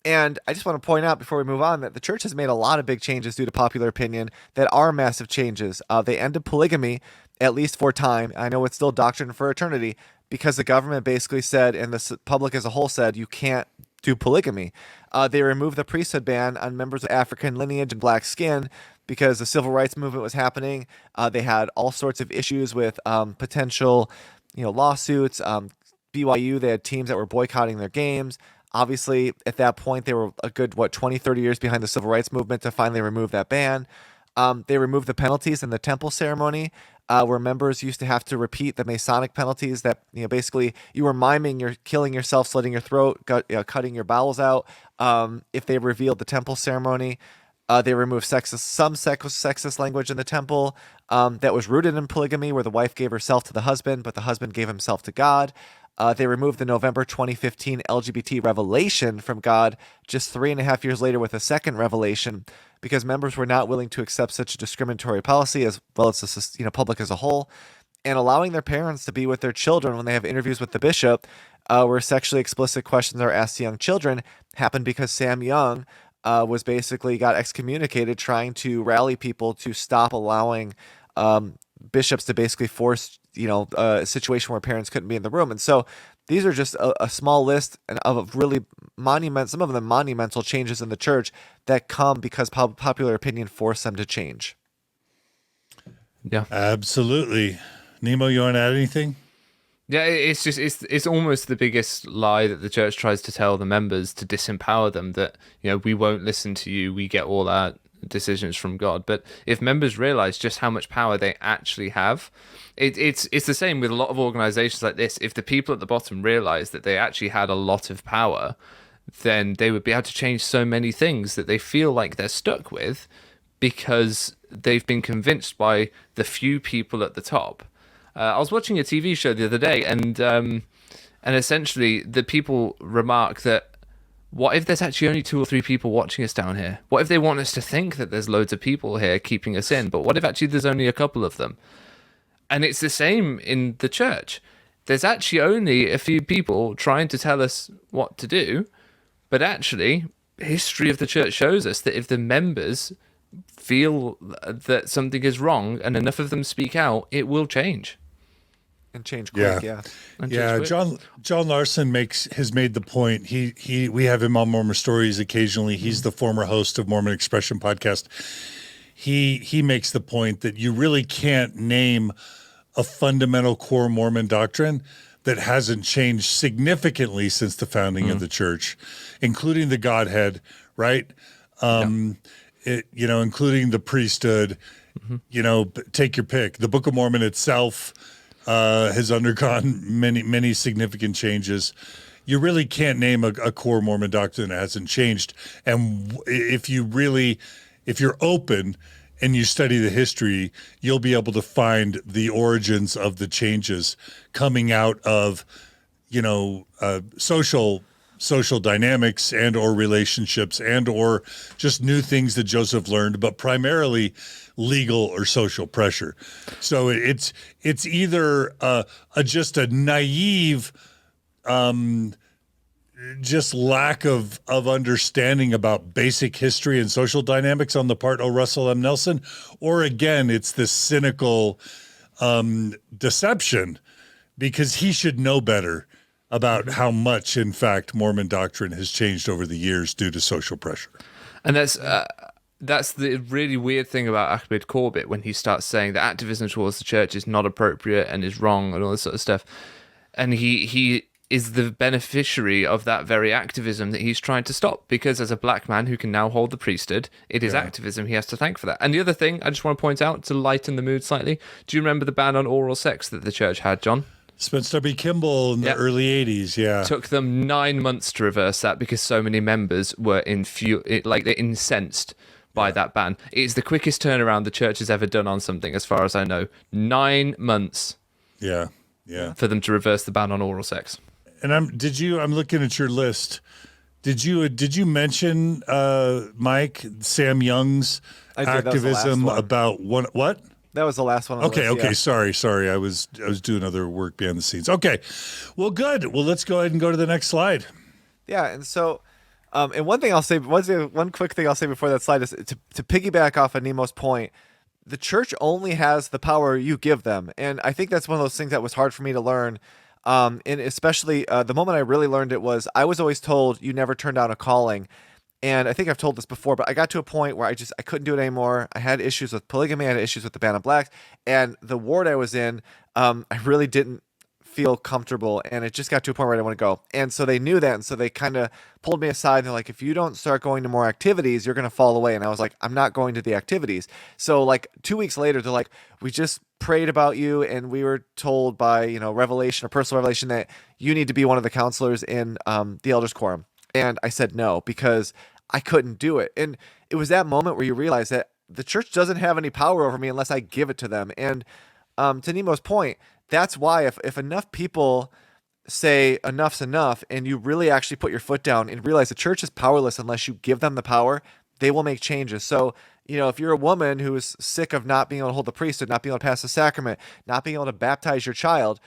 And I just want to point out before we move on that the church has made a lot of big changes due to popular opinion that are massive changes. They ended polygamy, at least for time. I know it's still doctrine for eternity, because the government basically said, and the public as a whole said, you can't do polygamy. They removed the priesthood ban on members of African lineage and black skin because the civil rights movement was happening. They had all sorts of issues with potential, you know, lawsuits. BYU, they had teams that were boycotting their games. Obviously, at that point, they were a good, 20, 30 years behind the civil rights movement to finally remove that ban. They removed the penalties in the temple ceremony, where members used to have to repeat the Masonic penalties that, you know, basically you were miming you're killing yourself, slitting your throat, cutting your bowels out. If they revealed the temple ceremony, they removed some sexist language in the temple that was rooted in polygamy, where the wife gave herself to the husband, but the husband gave himself to God. They removed the November 2015 LGBT revelation from God just 3.5 years later with a second revelation, because members were not willing to accept such a discriminatory policy, as well as the, you know, public as a whole. And allowing their parents to be with their children when they have interviews with the bishop, where sexually explicit questions are asked to young children, happened because Sam Young was basically got excommunicated trying to rally people to stop allowing bishops to basically force, you know, a situation where parents couldn't be in the room. And so these are just a small list of really some of them monumental changes in the church that come because popular opinion forced them to change. Yeah, Absolutely. Nemo, you want to add anything? yeah. It's almost the biggest lie that the church tries to tell the members to disempower them. That, you know, we won't listen to you. We get all our decisions from God. But if members realize just how much power they actually have, it's the same with a lot of organizations like this. If the people at the bottom realize that they actually had a lot of power, then they would be able to change so many things that they feel like they're stuck with, because they've been convinced by the few people at the top. I was watching a TV show the other day, and And essentially, the people remark that, what if there's actually only 2 or 3 people watching us down here? What if they want us to think that there's loads of people here keeping us in? But what if actually there's only a couple of them? And it's the same in the church. There's actually only a few people trying to tell us what to do. But actually, history of the church shows us that if the members feel that something is wrong and enough of them speak out, it will change. And change quick, Yeah. And Yeah, change quick. John Larson has made the point. We have him on Mormon Stories occasionally. He's the former host of Mormon Expression podcast. He makes the point that you really can't name a fundamental core Mormon doctrine that hasn't changed significantly since the founding of the church, including the Godhead, right? Including the priesthood. Take your pick. The Book of Mormon itself has undergone many significant changes. You really can't name a core Mormon doctrine that hasn't changed. And if you're open and you study the history, you'll be able to find the origins of the changes coming out of, social dynamics and or relationships and or just new things that Joseph learned, but primarily legal or social pressure. So it's either just a naive just lack of understanding about basic history and social dynamics on the part of Russell M. Nelson, or again, it's this cynical deception because he should know better about how much, in fact, Mormon doctrine has changed over the years due to social pressure. And that's the really weird thing about Ahmed Corbett when he starts saying that activism towards the church is not appropriate and is wrong and all this sort of stuff. And he is the beneficiary of that very activism that he's trying to stop, because as a black man who can now hold the priesthood, it is activism he has to thank for that. And the other thing I just want to point out to lighten the mood slightly, do you remember the ban on oral sex that the church had, John? Spencer W. Kimball in the early 80s, yeah. Took them 9 months to reverse that because so many members were they're incensed by that ban. It's the quickest turnaround the church has ever done on something, as far as I know. 9 months. Yeah. For them to reverse the ban on oral sex. And I'm looking at your list. Did you mention Mike Sam Young's activism about what? That was the last one on the list, yeah. Sorry. I was doing other work behind the scenes. Okay. Well, good. Well, let's go ahead and go to the next slide. Yeah, and so and one quick thing I'll say before that slide is to piggyback off of Nemo's point. The church only has the power you give them. And I think that's one of those things that was hard for me to learn. And especially the moment I really learned it was I was always told you never turn down a calling. And I think I've told this before, but I got to a point where I couldn't do it anymore. I had issues with polygamy. I had issues with the ban on blacks. And the ward I was in, I really didn't feel comfortable. And it just got to a point where I didn't want to go. And so they knew that. And so they kind of pulled me aside. They're like, if you don't start going to more activities, you're going to fall away. And I was like, I'm not going to the activities. So like 2 weeks later, they're like, we just prayed about you. And we were told by, revelation or personal revelation that you need to be one of the counselors in the elders quorum. And I said no, because I couldn't do it. And it was that moment where you realize that the church doesn't have any power over me unless I give it to them. And to Nemo's point, that's why if enough people say enough's enough and you really actually put your foot down and realize the church is powerless unless you give them the power, they will make changes. So, if you're a woman who is sick of not being able to hold the priesthood, not being able to pass the sacrament, not being able to baptize your child,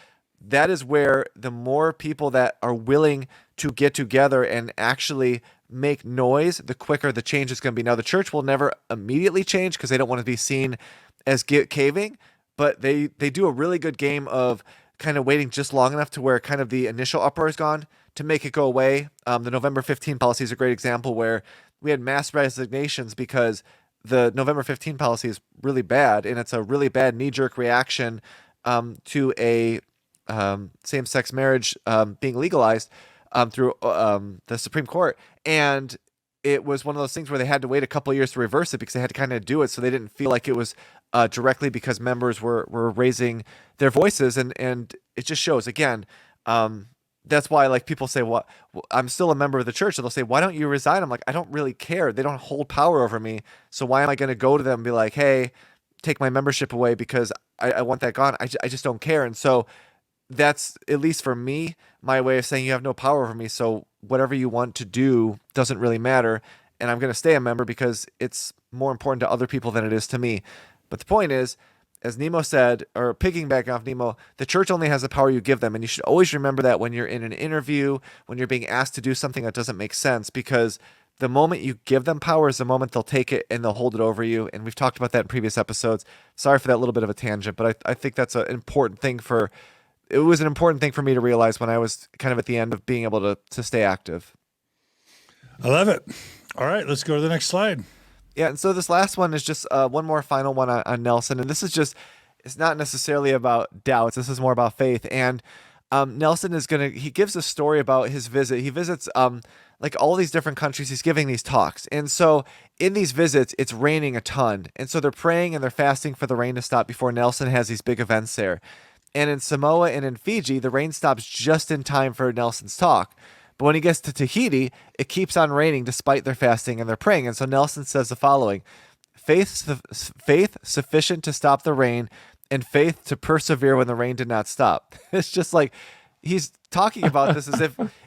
that is where the more people that are willing to get together and actually make noise, the quicker the change is going to be. Now, the church will never immediately change because they don't want to be seen as caving, but they do a really good game of kind of waiting just long enough to where kind of the initial uproar is gone to make it go away. The November 15 policy is a great example where we had mass resignations because the November 15 policy is really bad, and it's a really bad knee-jerk reaction to a same-sex marriage being legalized through the Supreme Court. And it was one of those things where they had to wait a couple of years to reverse it because they had to kind of do it so they didn't feel like it was directly because members were raising their voices. And it just shows, again, that's why like people say, well, I'm still a member of the church. And they'll say, why don't you resign? I'm like, I don't really care. They don't hold power over me. So why am I going to go to them and be like, hey, take my membership away because I want that gone? I just don't care. And so that's, at least for me, my way of saying you have no power over me. So whatever you want to do doesn't really matter. And I'm going to stay a member because it's more important to other people than it is to me. But the point is, as Nemo said, or piggybacking off Nemo, the church only has the power you give them. And you should always remember that when you're in an interview, when you're being asked to do something that doesn't make sense, because the moment you give them power is the moment they'll take it and they'll hold it over you. And we've talked about that in previous episodes. Sorry for that little bit of a tangent, but I think that's an important thing it was an important thing for me to realize when I was kind of at the end of being able to stay active. I love it. All right, let's go to the next slide. Yeah, and so this last one is just one more final one on Nelson. And this is just, it's not necessarily about doubts. This is more about faith. And Nelson he gives a story about his visit. He visits like all these different countries. He's giving these talks. And so in these visits, it's raining a ton. And so they're praying and they're fasting for the rain to stop before Nelson has these big events there. And in Samoa and in Fiji, the rain stops just in time for Nelson's talk. But when he gets to Tahiti, it keeps on raining despite their fasting and their praying. And so Nelson says the following: faith sufficient to stop the rain, and faith to persevere when the rain did not stop. It's just like he's talking about this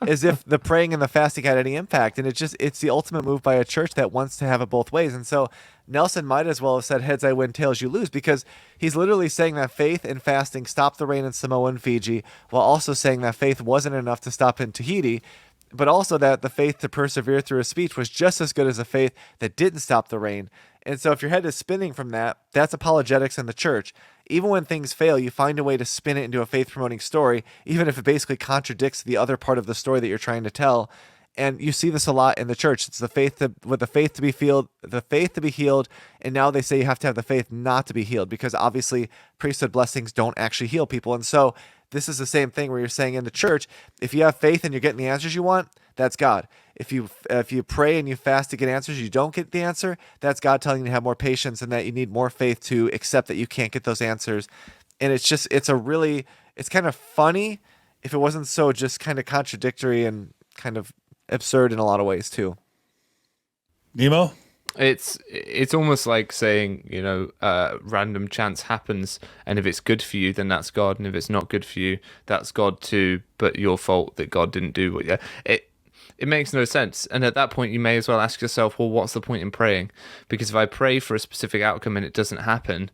as if the praying and the fasting had any impact. And it's the ultimate move by a church that wants to have it both ways. And so Nelson might as well have said, heads I win, tails you lose, because he's literally saying that faith and fasting stopped the rain in Samoa and Fiji, while also saying that faith wasn't enough to stop in Tahiti, but also that the faith to persevere through a speech was just as good as the faith that didn't stop the rain. And so if your head is spinning from that, that's apologetics in the church. Even when things fail, you find a way to spin it into a faith-promoting story, even if it basically contradicts the other part of the story that you're trying to tell. And you see this a lot in the church. It's the faith to be healed, and now they say you have to have the faith not to be healed, because obviously priesthood blessings don't actually heal people. And so this is the same thing where you're saying in the church, if you have faith and you're getting the answers you want, that's God. If you pray and you fast to get answers, you don't get the answer, that's God telling you to have more patience and that you need more faith to accept that you can't get those answers. And it's kind of funny if it wasn't so just kind of contradictory and kind of absurd in a lot of ways too. Nemo? It's almost like saying, random chance happens, and if it's good for you, then that's God, and if it's not good for you, that's God too, but your fault that God didn't do what it makes no sense. And at that point, you may as well ask yourself, well, what's the point in praying? Because if I pray for a specific outcome and it doesn't happen,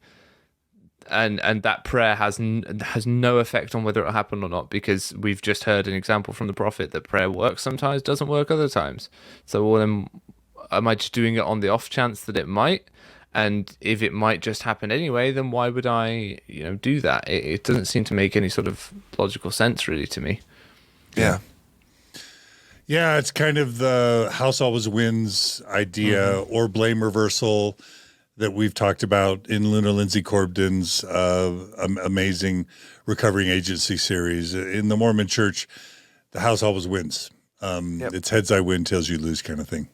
and that prayer has no effect on whether it'll happen or not, because we've just heard an example from the prophet that prayer works sometimes, doesn't work other times. So, well, then, am I just doing it on the off chance that it might? And if it might just happen anyway, then why would I, do that? It doesn't seem to make any sort of logical sense, really, to me. Yeah. Yeah, it's kind of the house always wins idea, or blame reversal that we've talked about in Luna Lindsay Corbden's amazing Recovering Agency series. In the Mormon Church, the house always wins. It's heads I win, tails you lose kind of thing.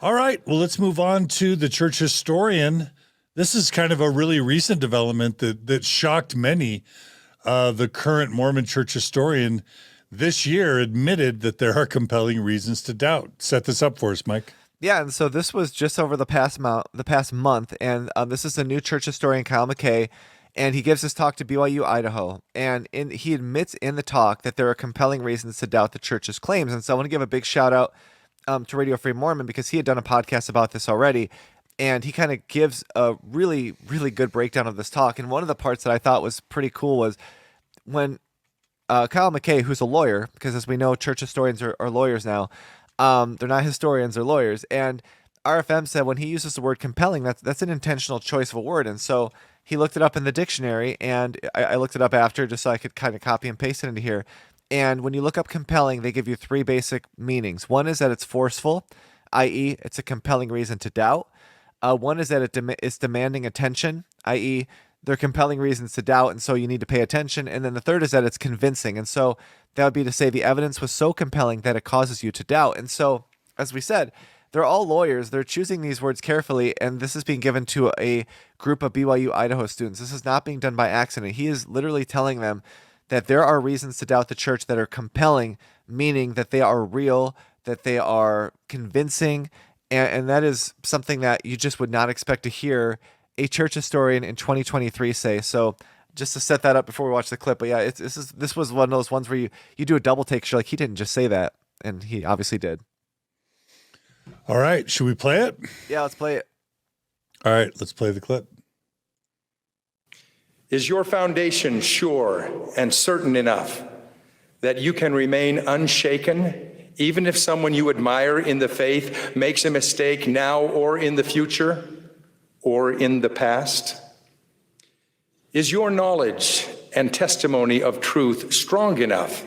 All right, well, let's move on to the church historian. This is kind of a really recent development that shocked many. The current Mormon church historian this year admitted that there are compelling reasons to doubt. Set this up for us, Mike. Yeah, and so this was just over the past month, and this is the new church historian, Kyle McKay, and he gives this talk to BYU, Idaho, and he admits in the talk that there are compelling reasons to doubt the church's claims. And so I want to give a big shout out to Radio Free Mormon, because he had done a podcast about this already, and he kind of gives a really, really good breakdown of this talk. And one of the parts that I thought was pretty cool was when Kyle McKay, who's a lawyer, because as we know, church historians are lawyers now. They're not historians, they're lawyers. And RFM said when he uses the word compelling, that's an intentional choice of a word. And so he looked it up in the dictionary, and I looked it up after just so I could kind of copy and paste it into here. And when you look up compelling, they give you three basic meanings. One is that it's forceful, i.e. it's a compelling reason to doubt. One is that it's demanding attention, i.e. there are compelling reasons to doubt, and so you need to pay attention. And then the third is that it's convincing. And so that would be to say the evidence was so compelling that it causes you to doubt. And so, as we said, they're all lawyers. They're choosing these words carefully, and this is being given to a group of BYU Idaho students. This is not being done by accident. He is literally telling them that there are reasons to doubt the church that are compelling, meaning that they are real, that they are convincing, and that is something that you just would not expect to hear a church historian in 2023 say. So just to set that up before we watch the clip. But yeah, this was one of those ones where you do a double take. You're like, he didn't just say that, and he obviously did. All right, should we play it? Yeah, let's play it. All right, let's play the clip. Is your foundation sure and certain enough that you can remain unshaken, even if someone you admire in the faith makes a mistake now or in the future or in the past? Is your knowledge and testimony of truth strong enough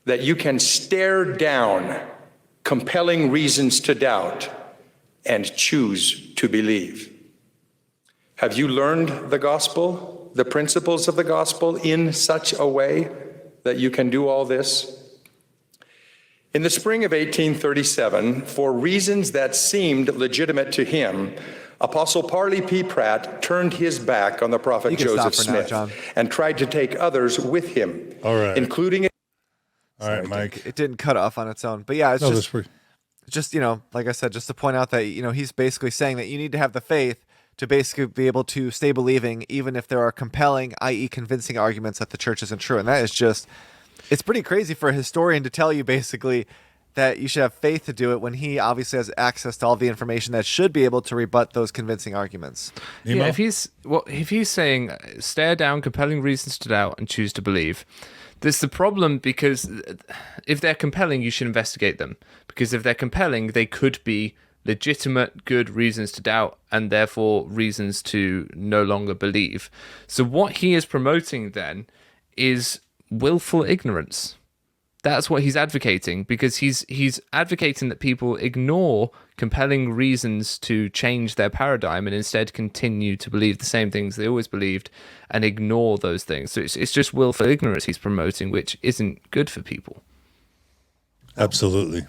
that you can stare down compelling reasons to doubt and choose to believe? Have you learned the gospel, the principles of the gospel in such a way that you can do all this? In the spring of 1837, for reasons that seemed legitimate to him, Apostle Parley P. Pratt turned his back on the prophet Joseph Smith and tried to take others with him, All right. including... All right, Mike. It didn't cut off on its own. But yeah, it's just, like I said, just to point out that, he's basically saying that you need to have the faith to basically be able to stay believing, even if there are compelling, i.e. convincing arguments that the church isn't true. And that is just, it's pretty crazy for a historian to tell you basically that you should have faith to do it when he obviously has access to all the information that should be able to rebut those convincing arguments. Yeah, if he's saying stare down compelling reasons to doubt and choose to believe, there's the problem, because if they're compelling, you should investigate them, because if they're compelling, they could be legitimate good reasons to doubt and therefore reasons to no longer believe. So what he is promoting then is willful ignorance. That's what he's advocating, because he's advocating that people ignore compelling reasons to change their paradigm and instead continue to believe the same things they always believed and ignore those things. So it's just willful ignorance he's promoting, which isn't good for people. Absolutely.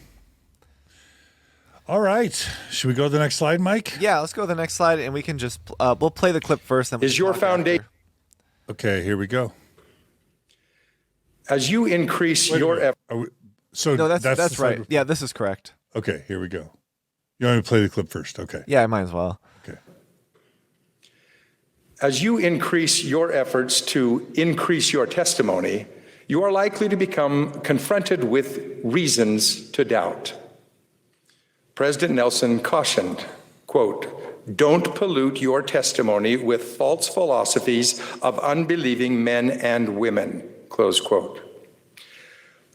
All right. Should we go to the next slide, Mike? Yeah, let's go to the next slide, and we can just we'll play the clip first. Then Is your foundation... Okay, here we go. As you increase your effort... No, that's right. Yeah, this is correct. Okay, here we go. You want me to play the clip first? Okay. Yeah, I might as well. Okay. As you increase your efforts to increase your testimony, you are likely to become confronted with reasons to doubt. President Nelson cautioned, quote, "Don't pollute your testimony with false philosophies of unbelieving men and women," close quote.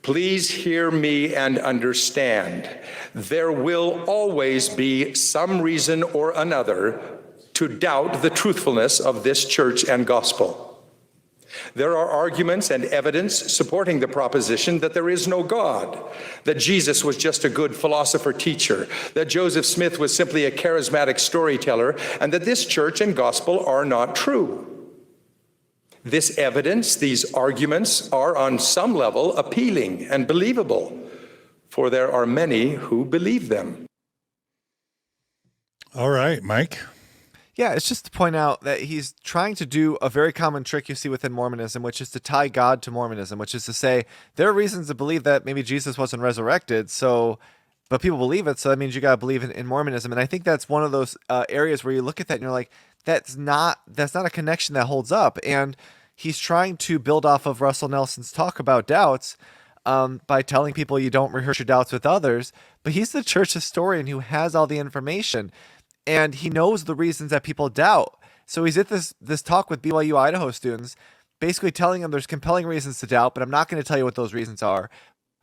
Please hear me and understand. There will always be some reason or another to doubt the truthfulness of this church and gospel. There are arguments and evidence supporting the proposition that there is no God, that Jesus was just a good philosopher teacher, that Joseph Smith was simply a charismatic storyteller, and that this church and gospel are not true. This evidence, these arguments, are on some level appealing and believable, for there are many who believe them. All right, Mike. Yeah, it's just to point out that he's trying to do a very common trick you see within Mormonism, which is to tie God to Mormonism, which is to say there are reasons to believe that maybe Jesus wasn't resurrected, but people believe it, so that means you got to believe in Mormonism. And I think that's one of those areas where you look at that and you're like, that's not a connection that holds up. And he's trying to build off of Russell Nelson's talk about doubts by telling people you don't rehearse your doubts with others, but he's the church historian who has all the information. And he knows the reasons that people doubt. So he's at this talk with BYU Idaho students, basically telling them there's compelling reasons to doubt, but I'm not going to tell you what those reasons are.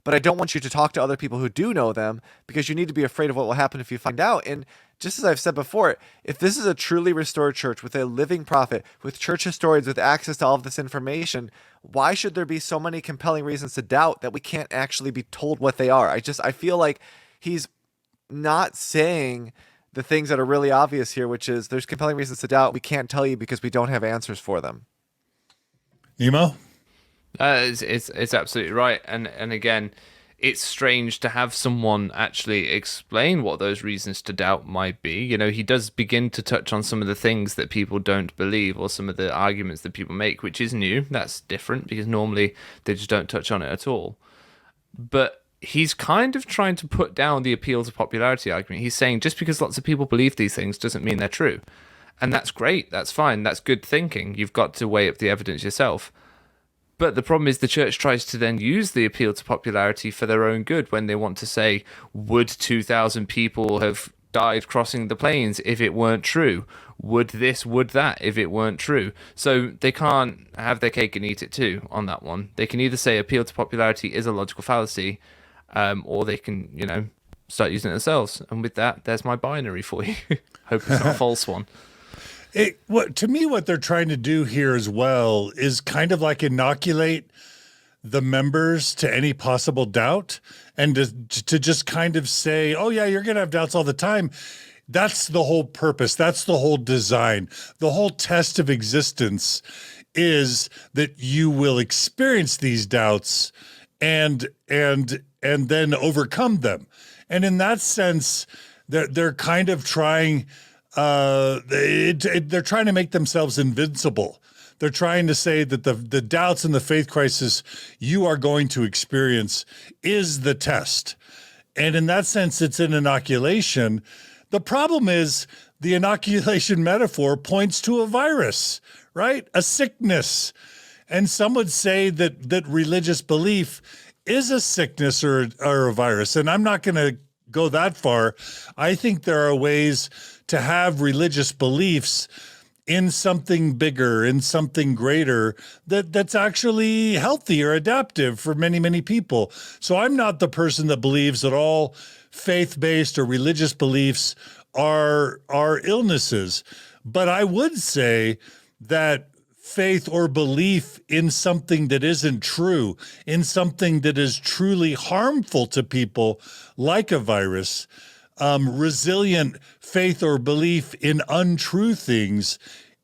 But I don't want you to talk to other people who do know them, because you need to be afraid of what will happen if you find out. And just as I've said before, if this is a truly restored church with a living prophet, with church historians with access to all of this information, why should there be so many compelling reasons to doubt that we can't actually be told what they are? I feel like he's not saying the things that are really obvious here, which is there's compelling reasons to doubt. We can't tell you because we don't have answers for them. Nemo? It's absolutely right. And again, it's strange to have someone actually explain what those reasons to doubt might be. He does begin to touch on some of the things that people don't believe, or some of the arguments that people make, which is new. That's different, because normally they just don't touch on it at all. But he's kind of trying to put down the appeal to popularity argument. He's saying just because lots of people believe these things doesn't mean they're true. And that's great. That's fine. That's good thinking. You've got to weigh up the evidence yourself. But the problem is the church tries to then use the appeal to popularity for their own good when they want to say, would 2,000 people have died crossing the plains if it weren't true? Would this, would that if it weren't true? So they can't have their cake and eat it too on that one. They can either say appeal to popularity is a logical fallacy, or they can, start using it themselves. And with that, there's my binary for you. Hope it's not a false one. To me, what they're trying to do here as well is kind of like inoculate the members to any possible doubt, and to just kind of say, oh yeah, you're going to have doubts all the time. That's the whole purpose. That's the whole design. The whole test of existence is that you will experience these doubts and then overcome them. And in that sense, they're kind of trying. They're trying to make themselves invincible. They're trying to say that the doubts and the faith crisis you are going to experience is the test. And in that sense, it's an inoculation. The problem is the inoculation metaphor points to a virus, right? A sickness. And some would say that religious belief is a sickness or a virus. And I'm not going to go that far. I think there are ways to have religious beliefs in something bigger, in something greater, that's actually healthy or adaptive for many, many people. So I'm not the person that believes that all faith-based or religious beliefs are illnesses. But I would say that faith or belief in something that isn't true, in something that is truly harmful to people, like a virus, resilient faith or belief in untrue things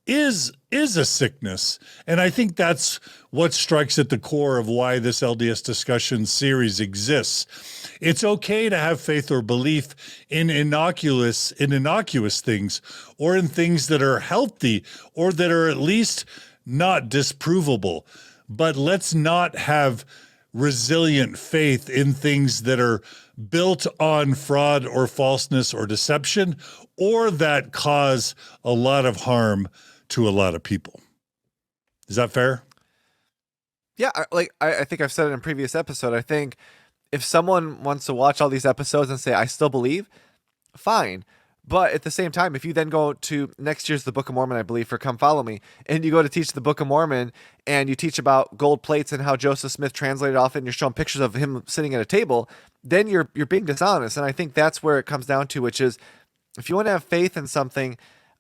is a sickness. And I think that's what strikes at the core of why this LDS discussion series exists. It's okay to have faith or belief in innocuous things, or in things that are healthy, or that are at least not disprovable. But let's not have resilient faith in things that are built on fraud or falseness or deception, or that cause a lot of harm to a lot of people. Is that fair? Yeah, I think I've said it in a previous episode. I think if someone wants to watch all these episodes and say, I still believe, fine. But at the same time, if you then go to next year's the Book of Mormon, I believe, for Come Follow Me, and you go to teach the Book of Mormon and you teach about gold plates and how Joseph Smith translated off it, and you're showing pictures of him sitting at a table, then you're being dishonest. And I think that's where it comes down to, which is if you want to have faith in something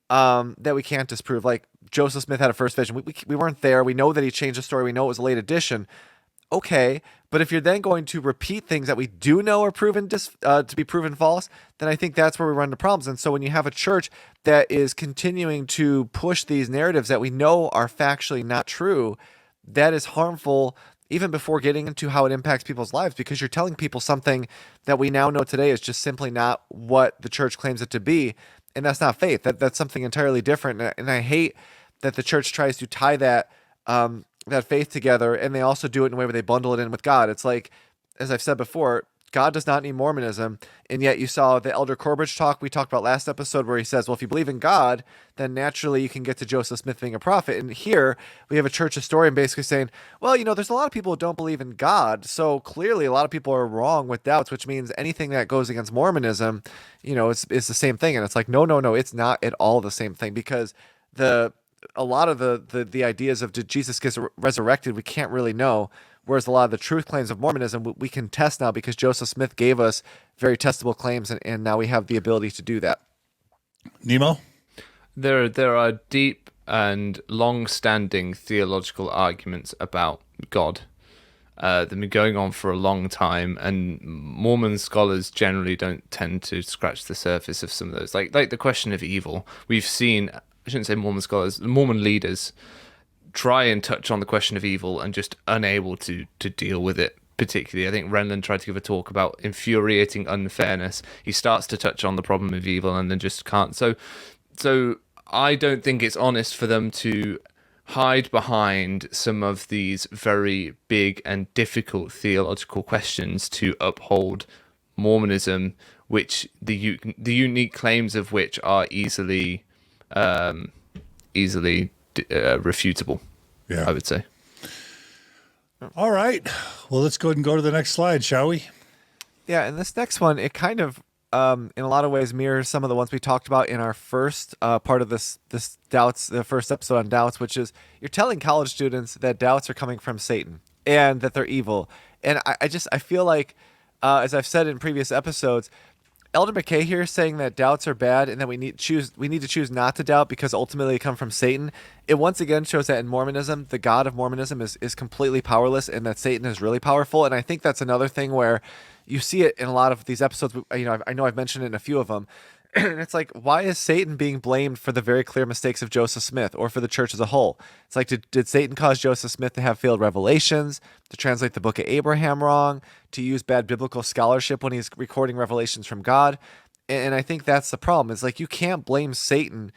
that we can't disprove, like Joseph Smith had a first vision. We weren't there. We know that he changed the story. We know it was a late addition. Okay, but if you're then going to repeat things that we do know are proven to be proven false, then I think that's where we run into problems. And so when you have a church that is continuing to push these narratives that we know are factually not true, that is harmful even before getting into how it impacts people's lives, because you're telling people something that we now know today is just simply not what the church claims it to be, and that's not faith. That's something entirely different. And I hate that the church tries to tie that that faith together, and they also do it in a way where they bundle it in with God. It's like, as I've said before, God does not need Mormonism, and yet you saw the Elder Corbridge talk we talked about last episode where he says, well, if you believe in God, then naturally you can get to Joseph Smith being a prophet. And here we have a church historian basically saying, well, there's a lot of people who don't believe in God, so clearly a lot of people are wrong with doubts, which means anything that goes against Mormonism, it's the same thing. And it's like, no, it's not at all the same thing, because a lot of the ideas of did Jesus get resurrected, we can't really know. Whereas a lot of the truth claims of Mormonism, we can test now because Joseph Smith gave us very testable claims, and now we have the ability to do that. Nemo? There are deep and long-standing theological arguments about God. They've been going on for a long time, and Mormon scholars generally don't tend to scratch the surface of some of those. Like the question of evil. We've seen, I shouldn't say Mormon scholars, Mormon leaders try and touch on the question of evil and just unable to deal with it particularly. I think Renlund tried to give a talk about infuriating unfairness. He starts to touch on the problem of evil and then just can't. So I don't think it's honest for them to hide behind some of these very big and difficult theological questions to uphold Mormonism, which the unique claims of which are easily easily refutable. Yeah. I would say. All right. Well, let's go ahead and go to the next slide, shall we? Yeah, and this next one, it kind of, in a lot of ways, mirrors some of the ones we talked about in our first part of this doubts, the first episode on doubts, which is you're telling college students that doubts are coming from Satan and that they're evil. And I feel like, as I've said in previous episodes, Elder McKay here is saying that doubts are bad and that we need to choose not to doubt because ultimately they come from Satan. It once again shows that in Mormonism, the God of Mormonism is completely powerless and that Satan is really powerful. And I think that's another thing where you see it in a lot of these episodes. I know I've mentioned it in a few of them. And it's like, why is Satan being blamed for the very clear mistakes of Joseph Smith or for the church as a whole? It's like, did Satan cause Joseph Smith to have failed revelations, to translate the book of Abraham wrong, to use bad biblical scholarship when he's recording revelations from God? And I think that's the problem. It's like, you can't blame Satan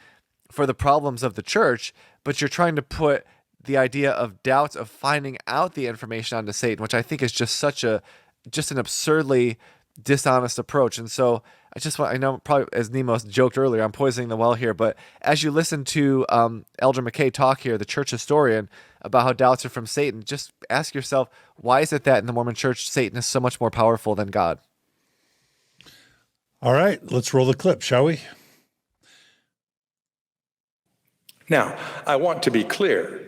for the problems of the church, but you're trying to put the idea of doubts of finding out the information onto Satan, which I think is just an absurdly dishonest approach. And so I know probably as Nemos joked earlier, I'm poisoning the well here, but as you listen to Elder McKay talk here, the church historian, about how doubts are from Satan, just ask yourself, why is it that in the Mormon church, Satan is so much more powerful than God? All right, let's roll the clip, shall we? Now, I want to be clear.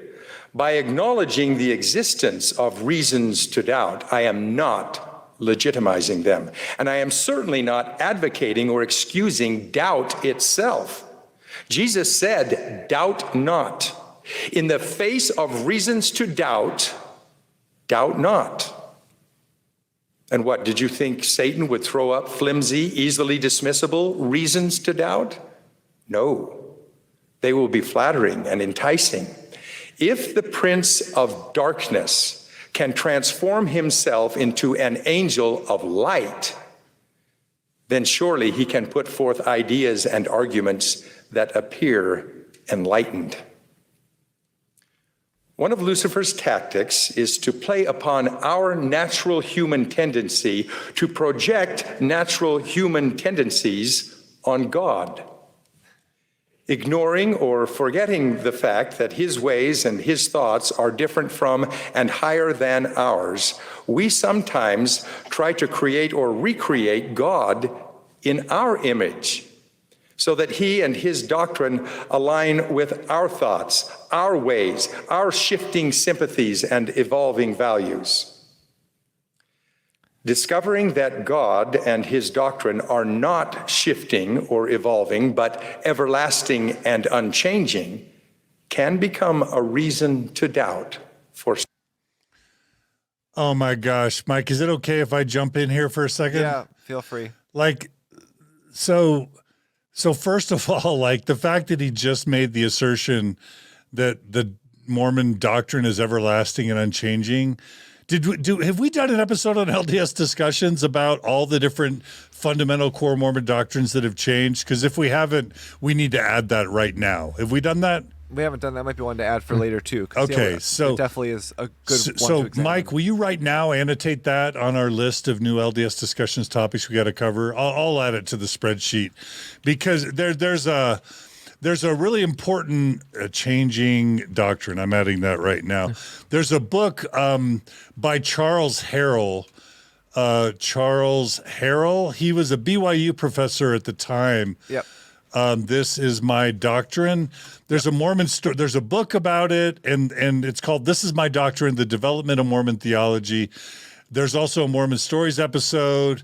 By acknowledging the existence of reasons to doubt, I am not legitimizing them. And I am certainly not advocating or excusing doubt itself. Jesus said, doubt not. In the face of reasons to doubt, doubt not. And what, did you think Satan would throw up flimsy, easily dismissible reasons to doubt? No. They will be flattering and enticing. If the prince of darkness can transform himself into an angel of light, then surely he can put forth ideas and arguments that appear enlightened. One of Lucifer's tactics is to play upon our natural human tendency to project natural human tendencies on God, ignoring or forgetting the fact that his ways and his thoughts are different from and higher than ours. We sometimes try to create or recreate God in our image so that he and his doctrine align with our thoughts, our ways, our shifting sympathies and evolving values. Discovering that God and his doctrine are not shifting or evolving, but everlasting and unchanging, can become a reason to doubt for. Oh my gosh, Mike, is it okay if I jump in here for a second? Yeah, feel free. So first of all, the fact that he just made the assertion that the Mormon doctrine is everlasting and unchanging. Have we done an episode on LDS discussions about all the different fundamental core Mormon doctrines that have changed? Because if we haven't, we need to add that right now. Have we done that? We haven't done that. Might be one to add for later too. Okay, so it definitely is a good one to So examine. Mike, will you right now annotate that on our list of new LDS discussions topics we got to cover? I'll add it to the spreadsheet because there's a really important changing doctrine. I'm adding that right now. There's a book by Charles Harrell. Charles Harrell. He was a BYU professor at the time. Yep. This is my doctrine. There's a Mormon story. There's a book about it, and it's called "This Is My Doctrine: The Development of Mormon Theology." There's also a Mormon Stories episode,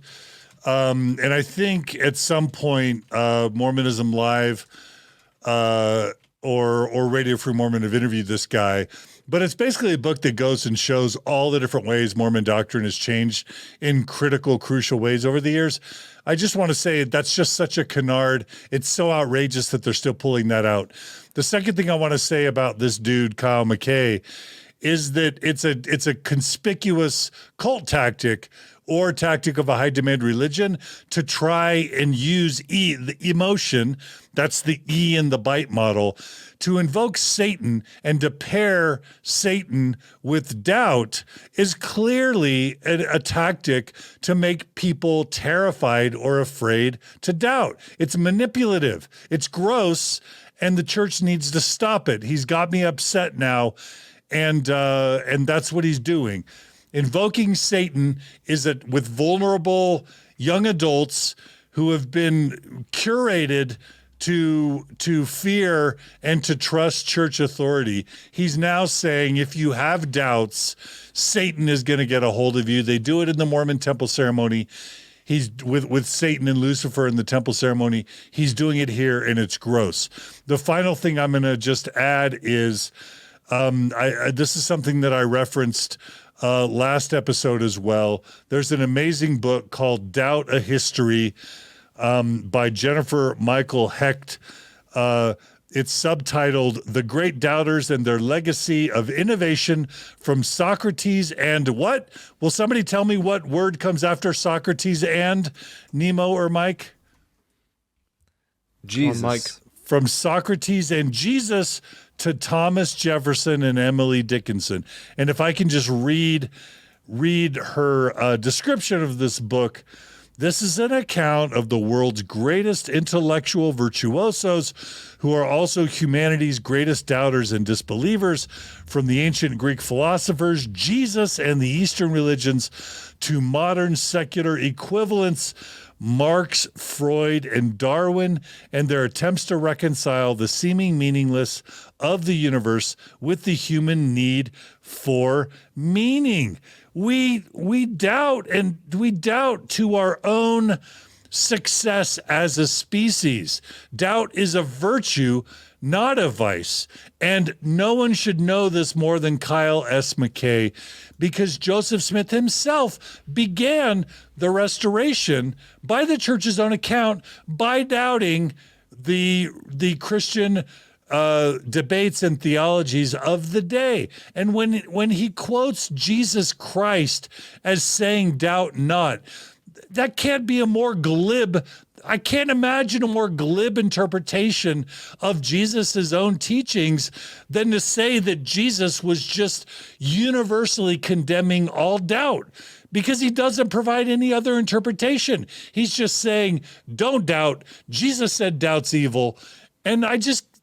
and I think at some point, Mormonism Live or Radio Free Mormon have interviewed this guy. But it's basically a book that goes and shows all the different ways Mormon doctrine has changed in critical, crucial ways over the years. I just want to say that's just such a canard. It's so outrageous that they're still pulling that out. The second thing I want to say about this dude, Kyle McKay, is that it's a conspicuous cult tactic or tactic of a high demand religion to try and use the emotion, that's the E in the bite model, to invoke Satan and to pair Satan with doubt is clearly a tactic to make people terrified or afraid to doubt. It's manipulative. It's gross. and the church needs to stop it. He's got me upset now, and that's what he's doing. Invoking Satan is that with vulnerable young adults who have been curated to fear and to trust church authority. He's now saying if you have doubts, Satan is going to get a hold of you. They do it in the Mormon temple ceremony. He's with Satan and Lucifer in the temple ceremony. He's doing it here, and it's gross. The final thing I'm going to just add is this is something that I referenced last episode as well. There's an amazing book called Doubt, a History by Jennifer Michael Hecht. It's subtitled The Great Doubters and Their Legacy of Innovation from Socrates and what? Will somebody tell me what word comes after Socrates and Nemo or Mike? Jesus. Mike. From Socrates and Jesus to Thomas Jefferson and Emily Dickinson. And if I can just read her description of this book. This is an account of the world's greatest intellectual virtuosos who are also humanity's greatest doubters and disbelievers, from the ancient Greek philosophers, Jesus, and the Eastern religions to modern secular equivalents, Marx, Freud, and Darwin, and their attempts to reconcile the seeming meaningless of the universe with the human need for meaning. We doubt, and we doubt to our own success as a species. Doubt is a virtue, not a vice. And no one should know this more than Kyle S. McKay, because Joseph Smith himself began the restoration, by the church's own account, by doubting the Christian debates and theologies of the day. And when he quotes Jesus Christ as saying, doubt not, that can't be a more glib, I can't imagine a more glib interpretation of Jesus's own teachings than to say that Jesus was just universally condemning all doubt, because he doesn't provide any other interpretation. He's just saying, don't doubt. Jesus said doubt's evil. And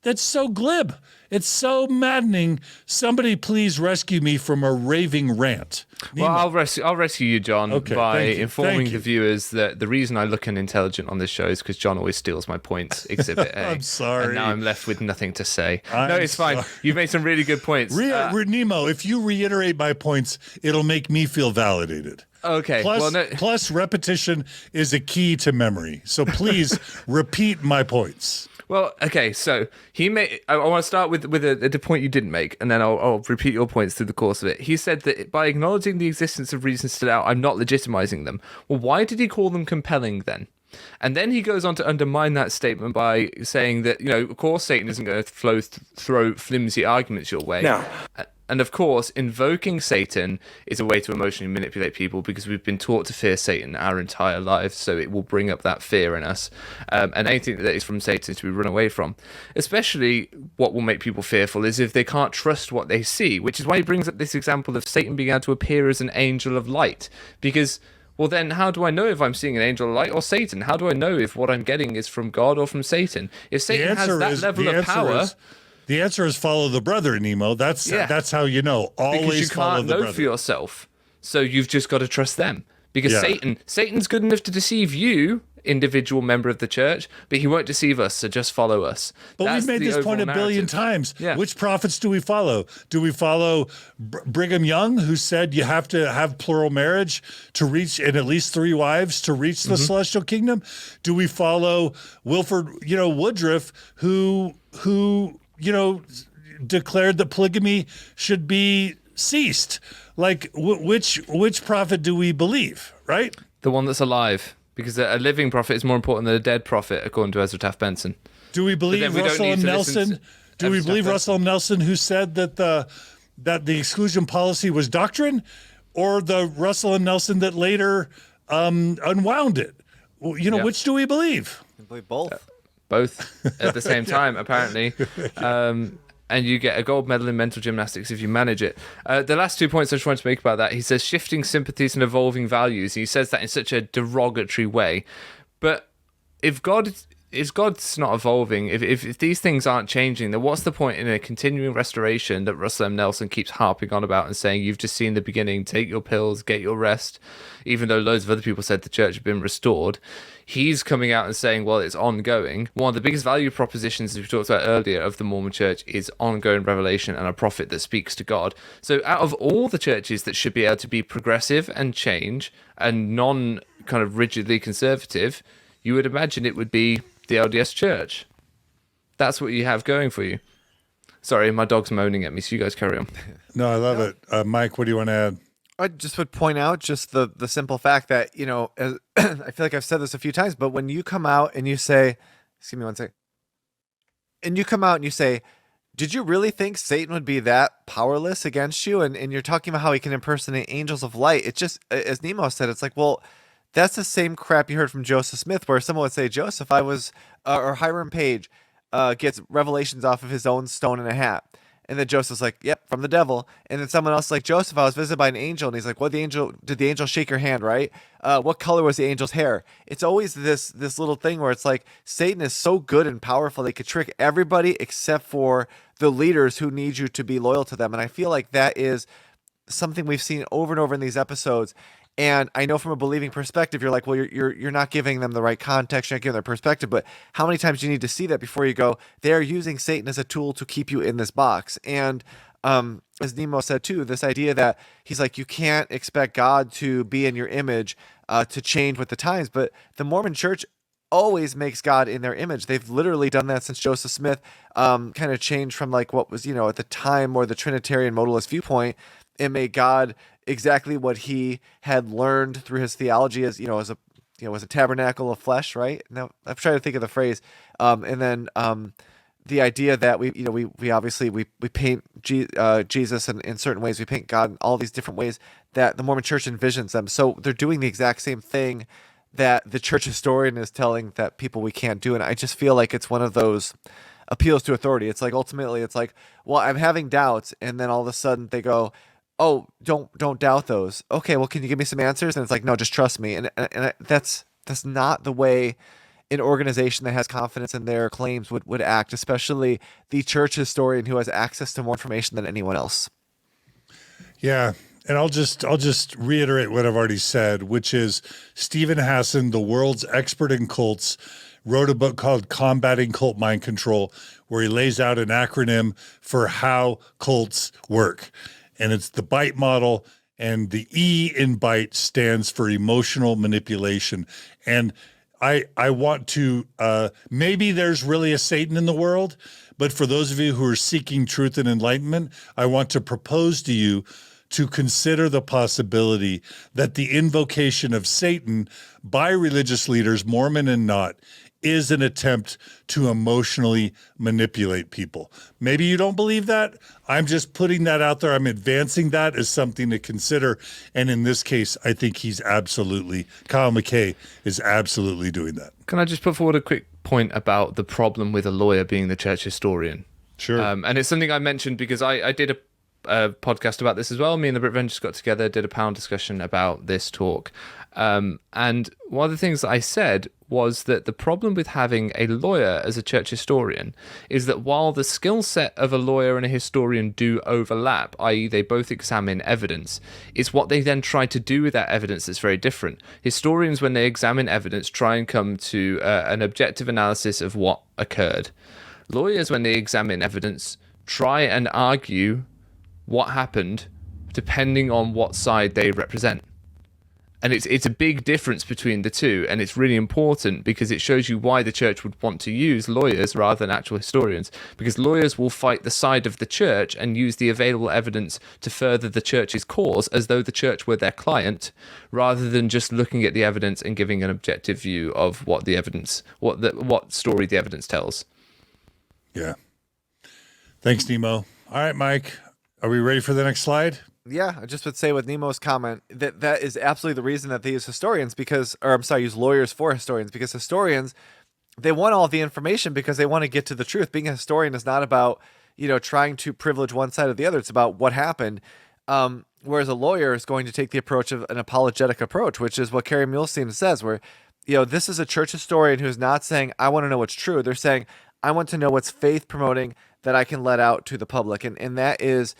that's so glib. It's so maddening. Somebody please rescue me from a raving rant. Well, I'll rescue you, John, Okay, by thank you. informing Thank the you. viewers that the reason I look unintelligent on this show is because John always steals my points, Exhibit A. I'm sorry. And now I'm left with nothing to say. I'm No, it's fine. sorry. You've made some really good points. Nemo, if you reiterate my points, it'll make me feel validated. Okay. Plus, repetition is a key to memory. So please repeat my points. Well, okay, so I want to start with the point you didn't make, and then I'll repeat your points through the course of it. He said that by acknowledging the existence of reasons to doubt, I'm not legitimizing them. Well, why did he call them compelling then? And then he goes on to undermine that statement by saying that, of course, Satan isn't going to throw flimsy arguments your way. Now, and of course, invoking Satan is a way to emotionally manipulate people, because we've been taught to fear Satan our entire lives, so it will bring up that fear in us. And anything that is from Satan is to be run away from. Especially what will make people fearful is if they can't trust what they see, which is why he brings up this example of Satan began to appear as an angel of light. Because, well, then how do I know if I'm seeing an angel of light or Satan? How do I know if what I'm getting is from God or from Satan? If Satan has that level of power... The answer is follow the brother, Nemo. That's how you know. Always because you follow can't the know brother. for yourself, so you've just got to trust them. Because Yeah. Satan's good enough to deceive you, individual member of the church, but he won't deceive us. So just follow us. But That's we've made the this point a overall billion narrative. times. Yeah. Which prophets do we follow? Do we follow Brigham Young, who said you have to have plural marriage to reach, and at least 3 wives to reach the celestial kingdom? Do we follow Wilford, Woodruff, who declared that polygamy should be ceased? Like, which prophet do we believe, right? The one that's alive, because a living prophet is more important than a dead prophet, according to Ezra Taft Benson. Do we believe then we don't Russell need M. to listen Nelson? to Do we Ezra believe Taft Russell M. Nelson, who said that the exclusion policy was doctrine, or the Russell M. Nelson that later unwound it? Yeah. Which do we believe? I believe both. Both at the same time, apparently. And you get a gold medal in mental gymnastics if you manage it. The last 2 points I just wanted to make about that, he says shifting sympathies and evolving values. He says that in such a derogatory way. But if God is God's not evolving, if these things aren't changing, then what's the point in a continuing restoration that Russell M. Nelson keeps harping on about and saying, you've just seen the beginning, take your pills, get your rest, even though loads of other people said the church had been restored. He's coming out and saying, well, it's ongoing. One of the biggest value propositions we talked about earlier of the Mormon church is ongoing revelation and a prophet that speaks to God. So out of all the churches that should be able to be progressive and change and non kind of rigidly conservative, you would imagine it would be the LDS church. That's what you have going for you. Sorry, my dog's moaning at me, so you guys carry on. No, I love it. Mike, what do you want to add? I just would point out just the simple fact that, as, I feel like I've said this a few times, but when you come out and you say, excuse me one second, and you come out and you say, did you really think Satan would be that powerless against you? And you're talking about how he can impersonate angels of light. It just, as Nemo said, it's like, well, that's the same crap you heard from Joseph Smith, where someone would say, Joseph, or Hiram Page gets revelations off of his own stone in a hat. And then Joseph's like, yep, from the devil. And then someone else is like, Joseph, I was visited by an angel. And he's like, did the angel shake your hand, right? What color was the angel's hair? It's always this little thing where it's like Satan is so good and powerful, they could trick everybody except for the leaders who need you to be loyal to them. And I feel like that is something we've seen over and over in these episodes. And I know from a believing perspective, you're like, well, you're not giving them the right context, you're not giving their perspective. But how many times do you need to see that before you go, they're using Satan as a tool to keep you in this box? And as Nemo said too, this idea that he's like, you can't expect God to be in your image to change with the times. But the Mormon church always makes God in their image. They've literally done that since Joseph Smith kind of changed from like what was, at the time more the Trinitarian modalist viewpoint, and made God exactly what he had learned through his theology as a tabernacle of flesh, right? Now I'm trying to think of the phrase. And then the idea that we obviously paint Jesus in certain ways, we paint God in all these different ways that the Mormon church envisions them. So they're doing the exact same thing that the church historian is telling that people we can't do. And I just feel like it's one of those appeals to authority. It's like, ultimately it's like, well, I'm having doubts. And then all of a sudden they go, oh, don't doubt those. Okay, well, can you give me some answers? And it's like, no, just trust me. And that's not the way an organization that has confidence in their claims would act, especially the church historian who has access to more information than anyone else. Yeah. And I'll just reiterate what I've already said, which is Stephen Hassan, the world's expert in cults, wrote a book called Combating Cult Mind Control, where he lays out an acronym for how cults work. And it's the BITE model, and the E in BITE stands for emotional manipulation. And I want to, maybe there's really a Satan in the world, but for those of you who are seeking truth and enlightenment, I want to propose to you to consider the possibility that the invocation of Satan by religious leaders, Mormon and not, is an attempt to emotionally manipulate people. Maybe you don't believe that. I'm just putting that out there. I'm advancing that as something to consider. And in this case, I think Kyle McKay is absolutely doing that. Can I just put forward a quick point about the problem with a lawyer being the church historian? Sure. And it's something I mentioned because I did a podcast about this as well. Me and the Brit Vengers got together, did a panel discussion about this talk. And one of the things that I said was that the problem with having a lawyer as a church historian is that while the skill set of a lawyer and a historian do overlap, i.e. they both examine evidence, it's what they then try to do with that evidence that's very different. Historians, when they examine evidence, try and come to an objective analysis of what occurred. Lawyers, when they examine evidence, try and argue what happened depending on what side they represent. And it's a big difference between the two, and it's really important because it shows you why the church would want to use lawyers rather than actual historians, because lawyers will fight the side of the church and use the available evidence to further the church's cause as though the church were their client, rather than just looking at the evidence and giving an objective view of what the evidence, what story the evidence tells. Yeah. Thanks, Nemo. All right, Mike, are we ready for the next slide? Yeah, I just would say with Nemo's comment that is absolutely the reason that they use use lawyers for historians, because historians, they want all the information because they want to get to the truth. Being a historian is not about, trying to privilege one side or the other. It's about what happened. Whereas a lawyer is going to take the approach of an apologetic approach, which is what Kerry Muhlestein says, where this is a church historian who's not saying, I want to know what's true. They're saying, I want to know what's faith promoting that I can let out to the public. And that is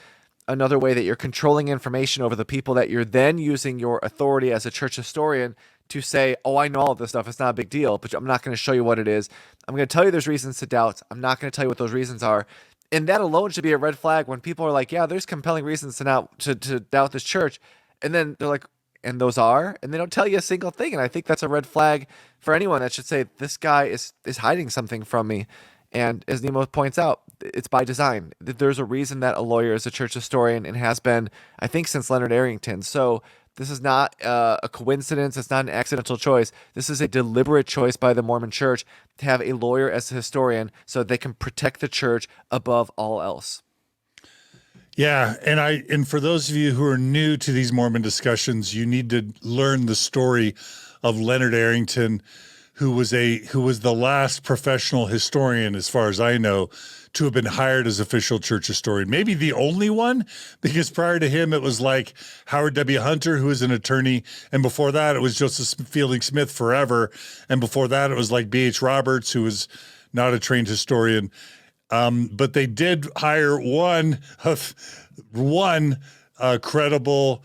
another way that you're controlling information over the people that you're then using your authority as a church historian to say, oh, I know all of this stuff. It's not a big deal, but I'm not going to show you what it is. I'm going to tell you there's reasons to doubt. I'm not going to tell you what those reasons are. And that alone should be a red flag when people are like, yeah, there's compelling reasons to doubt this church. And then they're like, and those are, and they don't tell you a single thing. And I think that's a red flag for anyone that should say, this guy is hiding something from me. And as Nemo points out, it's by design. There's a reason that a lawyer is a church historian and has been, I think, since Leonard Arrington. So this is not a coincidence. It's not an accidental choice. This is a deliberate choice by the Mormon Church to have a lawyer as a historian so they can protect the church above all else. Yeah, and for those of you who are new to these Mormon discussions, you need to learn the story of Leonard Arrington, who was the last professional historian, as far as I know, to have been hired as official church historian. Maybe the only one, because prior to him, it was like Howard W. Hunter, who was an attorney. And before that, it was Joseph Fielding Smith forever. And before that, it was like B.H. Roberts, who was not a trained historian. But they did hire one credible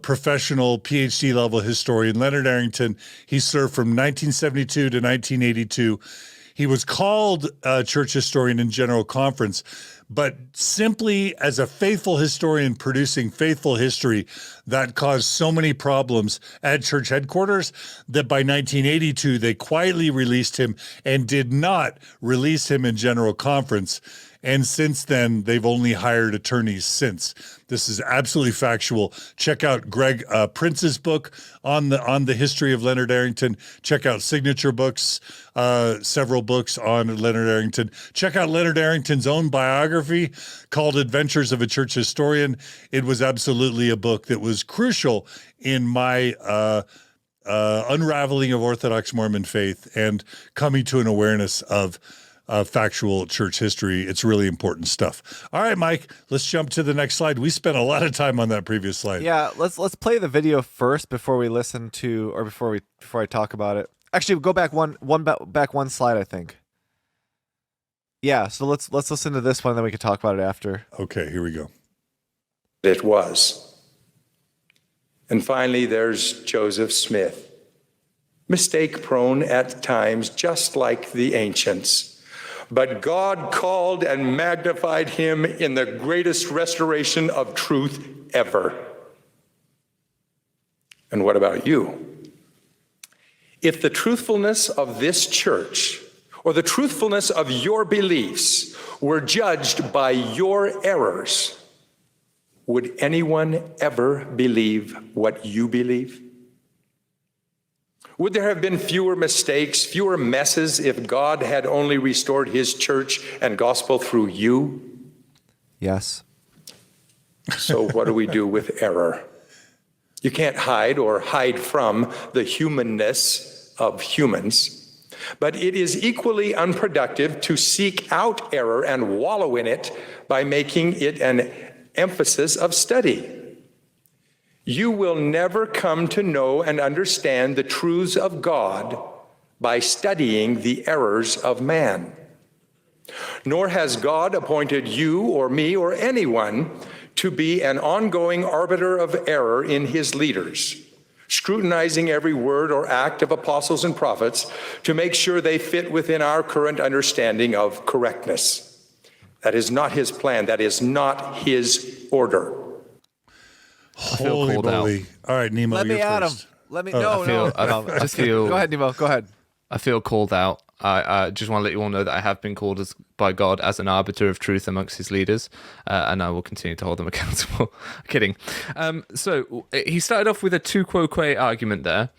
professional PhD level historian, Leonard Arrington. He served from 1972 to 1982. He was called a church historian in General Conference, but simply as a faithful historian producing faithful history, that caused so many problems at church headquarters that by 1982, they quietly released him and did not release him in General Conference. And since then, they've only hired attorneys since. This is absolutely factual. Check out Greg Prince's book on the history of Leonard Arrington. Check out Signature Books, several books on Leonard Arrington. Check out Leonard Arrington's own biography called Adventures of a Church Historian. It was absolutely a book that was crucial in my unraveling of Orthodox Mormon faith and coming to an awareness of factual church history. It's really important stuff. All right, Mike, let's jump to the next slide. We spent a lot of time on that previous slide. Yeah, let's play the video first before we listen to, or before I talk about it. Actually, go back one slide, I think. Yeah, so let's listen to this one, then we can talk about it after. Okay, here we go. It was. And finally, there's Joseph Smith, mistake prone at times, just like the ancients. But God called and magnified him in the greatest restoration of truth ever. And what about you? If the truthfulness of this church, or the truthfulness of your beliefs, were judged by your errors, would anyone ever believe what you believe? Would there have been fewer mistakes, fewer messes if God had only restored his church and gospel through you? Yes. So what do we do with error? You can't hide or hide from the humanness of humans, but it is equally unproductive to seek out error and wallow in it by making it an emphasis of study. You will never come to know and understand the truths of God by studying the errors of man. Nor has God appointed you or me or anyone to be an ongoing arbiter of error in his leaders, scrutinizing every word or act of apostles and prophets to make sure they fit within our current understanding of correctness. That is not his plan. That is not his order. Holy moly. All right, Nemo, Let me you're at him. first. Let me. I feel. Go ahead, Nemo. Go ahead. I feel called out. I just want to let you all know that I have been called by God as an arbiter of truth amongst his leaders, and I will continue to hold them accountable. Kidding. So he started off with a tu quoque argument there.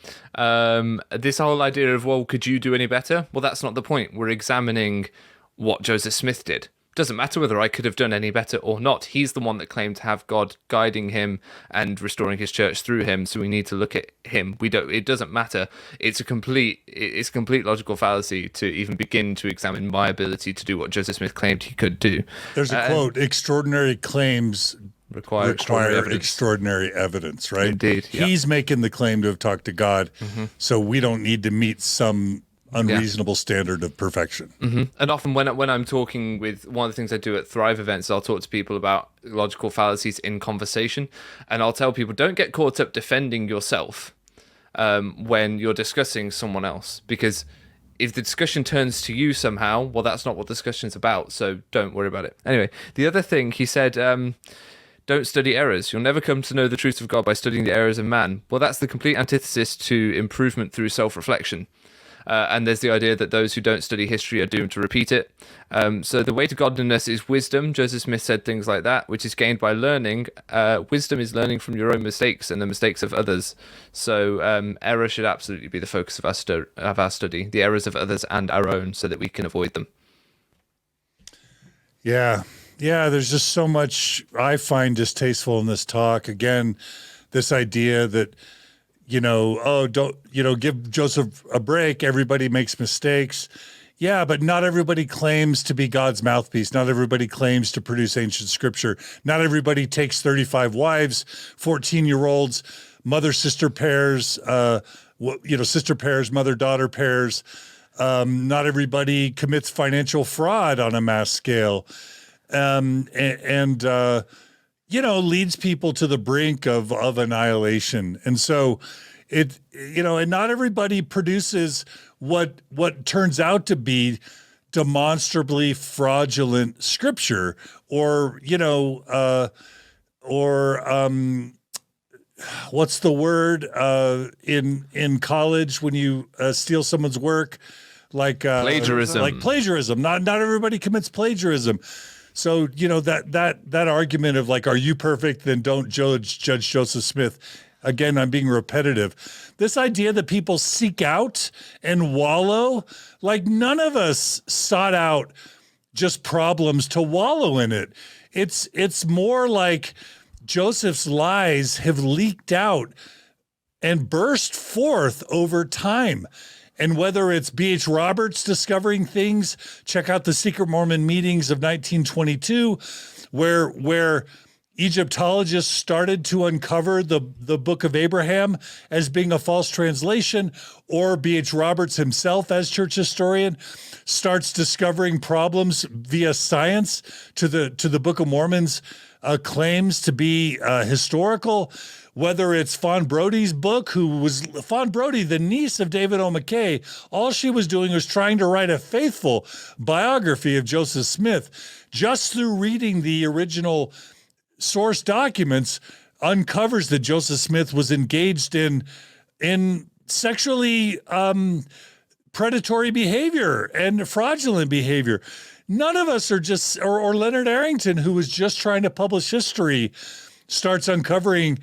This whole idea of, well, could you do any better? Well, that's not the point. We're examining what Joseph Smith did. Doesn't matter whether I could have done any better or not. He's the one that claimed to have God guiding him and restoring his church through him. So we need to look at him. It doesn't matter. It's a complete logical fallacy to even begin to examine my ability to do what Joseph Smith claimed he could do. There's a quote: "Extraordinary claims require extraordinary evidence, right? Indeed, yeah. He's making the claim to have talked to God, so we don't need to meet some unreasonable standard of perfection. And often when I'm talking with one of the things I do at Thrive events, I'll talk to people about logical fallacies in conversation, and I'll tell people, don't get caught up defending yourself when you're discussing someone else, because if the discussion turns to you somehow, well, that's not what the discussion's about, so don't worry about it. Anyway, the other thing he said, don't study errors. You'll never come to know the truth of God by studying the errors of man. Well, that's the complete antithesis to improvement through self-reflection. And there's the idea that those who don't study history are doomed to repeat it. So the way to godliness is wisdom. Joseph Smith said things like that, which is gained by learning. Wisdom is learning from your own mistakes and the mistakes of others. So error should absolutely be the focus of our study, the errors of others and our own, so that we can avoid them. Yeah, there's just so much I find distasteful in this talk. Again, this idea that, give Joseph a break. Everybody makes mistakes. Yeah, but not everybody claims to be God's mouthpiece. Not everybody claims to produce ancient scripture. Not everybody takes 35 wives, 14-year-olds, mother-sister pairs, sister pairs, mother-daughter pairs. Not everybody commits financial fraud on a mass scale. Leads people to the brink of annihilation. And so and not everybody produces what turns out to be demonstrably fraudulent scripture what's the word in college when you steal someone's work, like plagiarism. Like plagiarism. Not everybody commits plagiarism. So, that argument of like, are you perfect? Then don't judge Joseph Smith. Again, I'm being repetitive. This idea that people seek out and wallow, like none of us sought out just problems to wallow in it. It's more like Joseph's lies have leaked out and burst forth over time. And whether it's B.H. Roberts discovering things, check out the Secret Mormon meetings of 1922, where Egyptologists started to uncover the Book of Abraham as being a false translation, or B.H. Roberts himself, as church historian, starts discovering problems via science to the Book of Mormon's claims to be historical. Whether it's Fawn Brody's book, Fawn Brody, the niece of David O. McKay, all she was doing was trying to write a faithful biography of Joseph Smith. Just through reading the original source documents, uncovers that Joseph Smith was engaged in sexually predatory behavior and fraudulent behavior. None of us are just, or Leonard Arrington, who was just trying to publish history, starts uncovering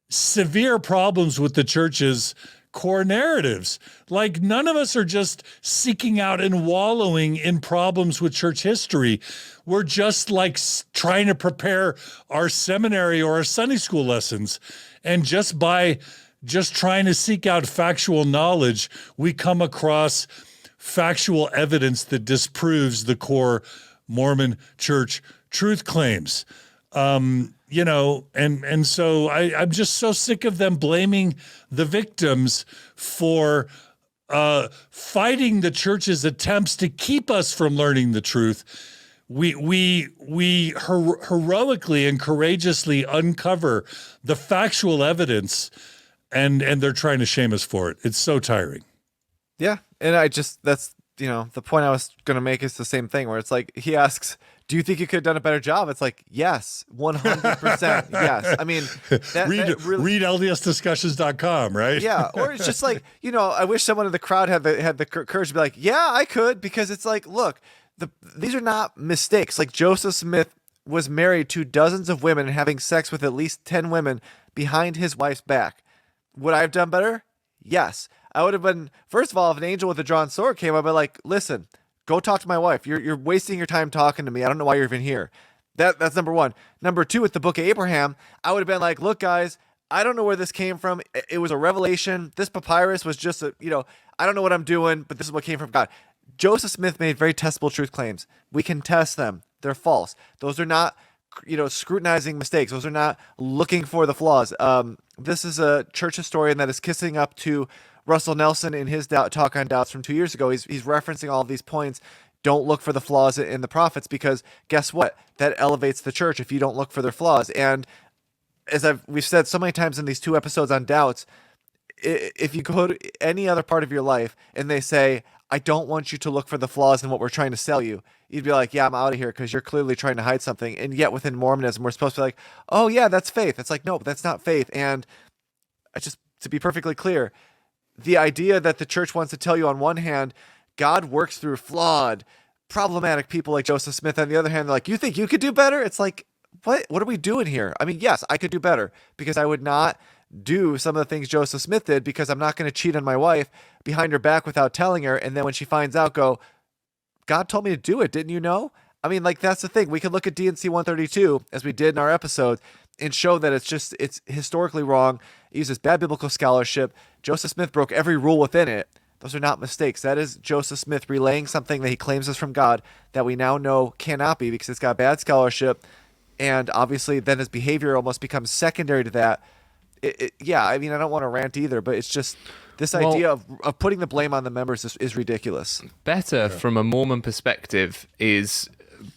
severe problems with the church's core narratives. Like none of us are just seeking out and wallowing in problems with church history. We're just like trying to prepare our seminary or our Sunday school lessons. And just by trying to seek out factual knowledge, we come across factual evidence that disproves the core Mormon church truth claims. And so I'm just so sick of them blaming the victims for fighting the church's attempts to keep us from learning the truth. We heroically and courageously uncover the factual evidence, and they're trying to shame us for it. It's so tiring. Yeah, and that's the point I was going to make is the same thing, where it's like he asks, do you think you could have done a better job? It's like, yes, 100%. Yes. I mean, read LDSdiscussions.com, right? Yeah. Or it's just like, I wish someone in the crowd had the courage to be like, yeah, I could, because it's like, look, these are not mistakes. Like Joseph Smith was married to dozens of women and having sex with at least 10 women behind his wife's back. Would I have done better? Yes. I would have been, first of all, if an angel with a drawn sword came, I'd be like, listen, go talk to my wife. You're wasting your time talking to me. I don't know why you're even here. That's number one. Number two, with the Book of Abraham, I would have been like, look, guys, I don't know where this came from. It was a revelation. This papyrus was just I don't know what I'm doing, but this is what came from God. Joseph Smith made very testable truth claims. We can test them. They're false. Those are not scrutinizing mistakes. Those are not looking for the flaws. This is a church historian that is kissing up to Russell Nelson in his talk on doubts from 2 years ago. He's referencing all of these points. Don't look for the flaws in the prophets, because guess what? That elevates the church if you don't look for their flaws. And as we've said so many times in these 2 episodes on doubts, if you go to any other part of your life and they say, I don't want you to look for the flaws in what we're trying to sell you, you'd be like, yeah, I'm out of here, because you're clearly trying to hide something. And yet within Mormonism, we're supposed to be like, oh yeah, that's faith. It's like, no, but that's not faith. And just to be perfectly clear, the idea that the church wants to tell you on one hand, God works through flawed, problematic people like Joseph Smith. On the other hand, they're like, you think you could do better? It's like, what are we doing here? I mean, yes, I could do better, because I would not do some of the things Joseph Smith did, because I'm not going to cheat on my wife behind her back without telling her. And then when she finds out, go, God told me to do it. Didn't you know? I mean, like, that's the thing. We could look at DNC 132 as we did in our episode and show that it's historically wrong. It uses bad biblical scholarship. Joseph Smith broke every rule within it. Those are not mistakes. That is Joseph Smith relaying something that he claims is from God that we now know cannot be, because it's got bad scholarship. And obviously then his behavior almost becomes secondary to that. Yeah, I mean, I don't want to rant either, but it's just this idea of putting the blame on the members is ridiculous. Better from a Mormon perspective is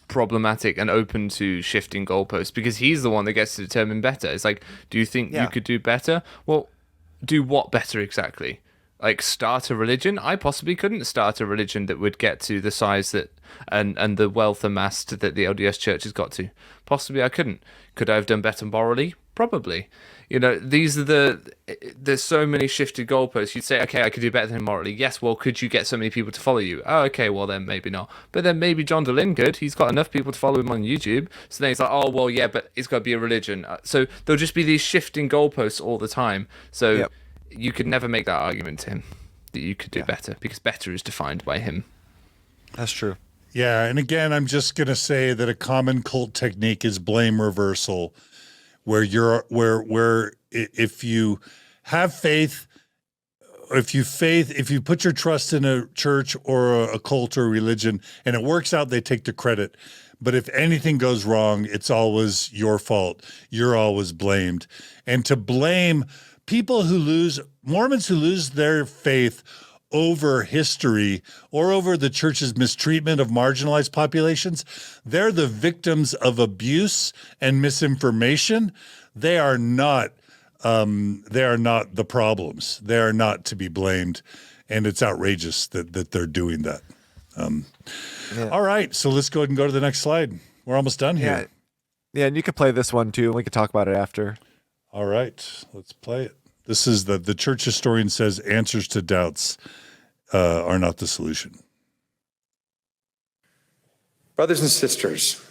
problematic and open to shifting goalposts, because he's the one that gets to determine better. It's like, do you think you could do better? Well, do what better exactly? Like, start a religion? I possibly couldn't start a religion that would get to the size that and the wealth amassed that the LDS Church has got to. Possibly I couldn't. Could I have done better morally? Probably. These are there's so many shifted goalposts. You'd say, okay, I could do better than morally. Yes, well, could you get so many people to follow you? Oh, okay, well then maybe not. But then maybe John DeLynn could. He's got enough people to follow him on YouTube. So then he's like, oh, well, yeah, but it's got to be a religion. So there'll just be these shifting goalposts all the time. So you could never make that argument to him that you could do better, because better is defined by him. That's true. Yeah, and again, I'm just going to say that a common cult technique is blame reversal, where if you have faith, if you put your trust in a church or a cult or a religion and it works out, they take the credit. But if anything goes wrong, it's always your fault. You're always blamed. And to blame Mormons who lose their faith over history or over the church's mistreatment of marginalized populations, they're the victims of abuse and misinformation. They are not the problems. They are not to be blamed, and it's outrageous that they're doing that. All right, so let's go ahead and go to the next slide. We're almost done here. Yeah, and you could play this one too, and we could talk about it after. All right, let's play it. This is the church historian says answers to doubts are not the solution. Brothers and sisters,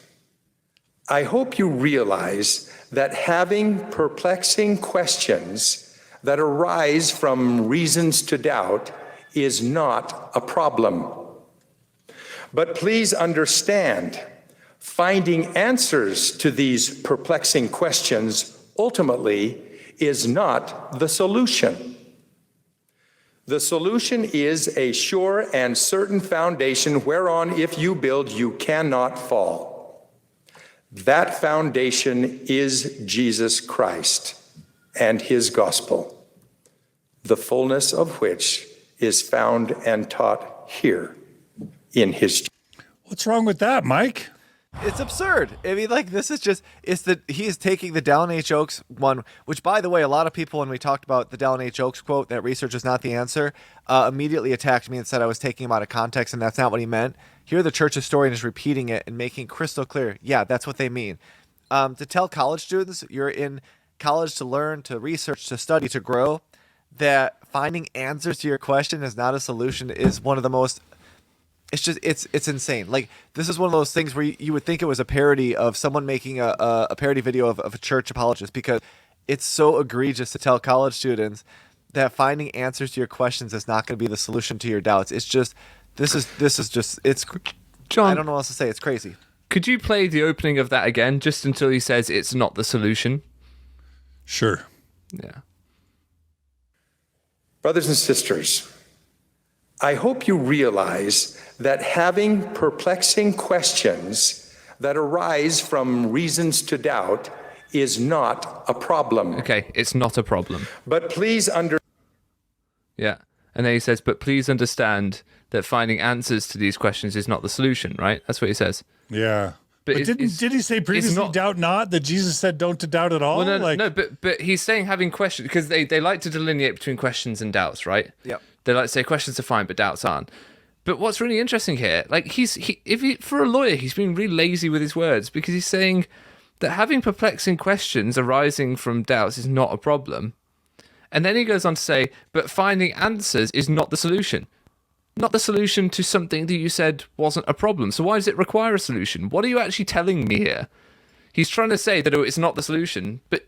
I hope you realize that having perplexing questions that arise from reasons to doubt is not a problem. But please understand, finding answers to these perplexing questions ultimately is not the solution. The solution is a sure and certain foundation whereon if you build, you cannot fall. That foundation is Jesus Christ and his gospel, the fullness of which is found and taught here in his. What's wrong with that, Mike? It's absurd. I mean, like, this is just, he is taking the Dallin H. Oaks one, which, by the way, a lot of people, when we talked about the Dallin H. Oaks quote, that research is not the answer, immediately attacked me and said I was taking him out of context, and that's not what he meant. Here, the church historian is repeating it and making crystal clear, yeah, that's what they mean. To tell college students, you're in college to learn, to research, to study, to grow, that finding answers to your question is not a solution is one of the most... It's insane. Like, this is one of those things where you would think it was a parody of someone making a parody video of a church apologist, because it's so egregious to tell college students that finding answers to your questions is not going to be the solution to your doubts. It's just, this is just, it's, John, I don't know what else to say. It's crazy. Could you play the opening of that again, just until he says it's not the solution? Sure. Yeah. Brothers and sisters, I hope you realize that having perplexing questions that arise from reasons to doubt is not a problem. Okay, it's not a problem. But please Yeah. And then he says, but please understand that finding answers to these questions is not the solution, right? That's what he says. Yeah. But it's- did he say previously, not- doubt not, that Jesus said don't to doubt at all? Well, no, Like, no, but he's saying having questions, because they like to delineate between questions and doubts, right? Yep. They like to say questions are fine, but doubts aren't. But what's really interesting here, like for a lawyer, he's being really lazy with his words, because he's saying that having perplexing questions arising from doubts is not a problem. And then he goes on to say, but finding answers is not the solution. Not the solution to something that you said wasn't a problem. So why does it require a solution? What are you actually telling me here? He's trying to say that it's not the solution, but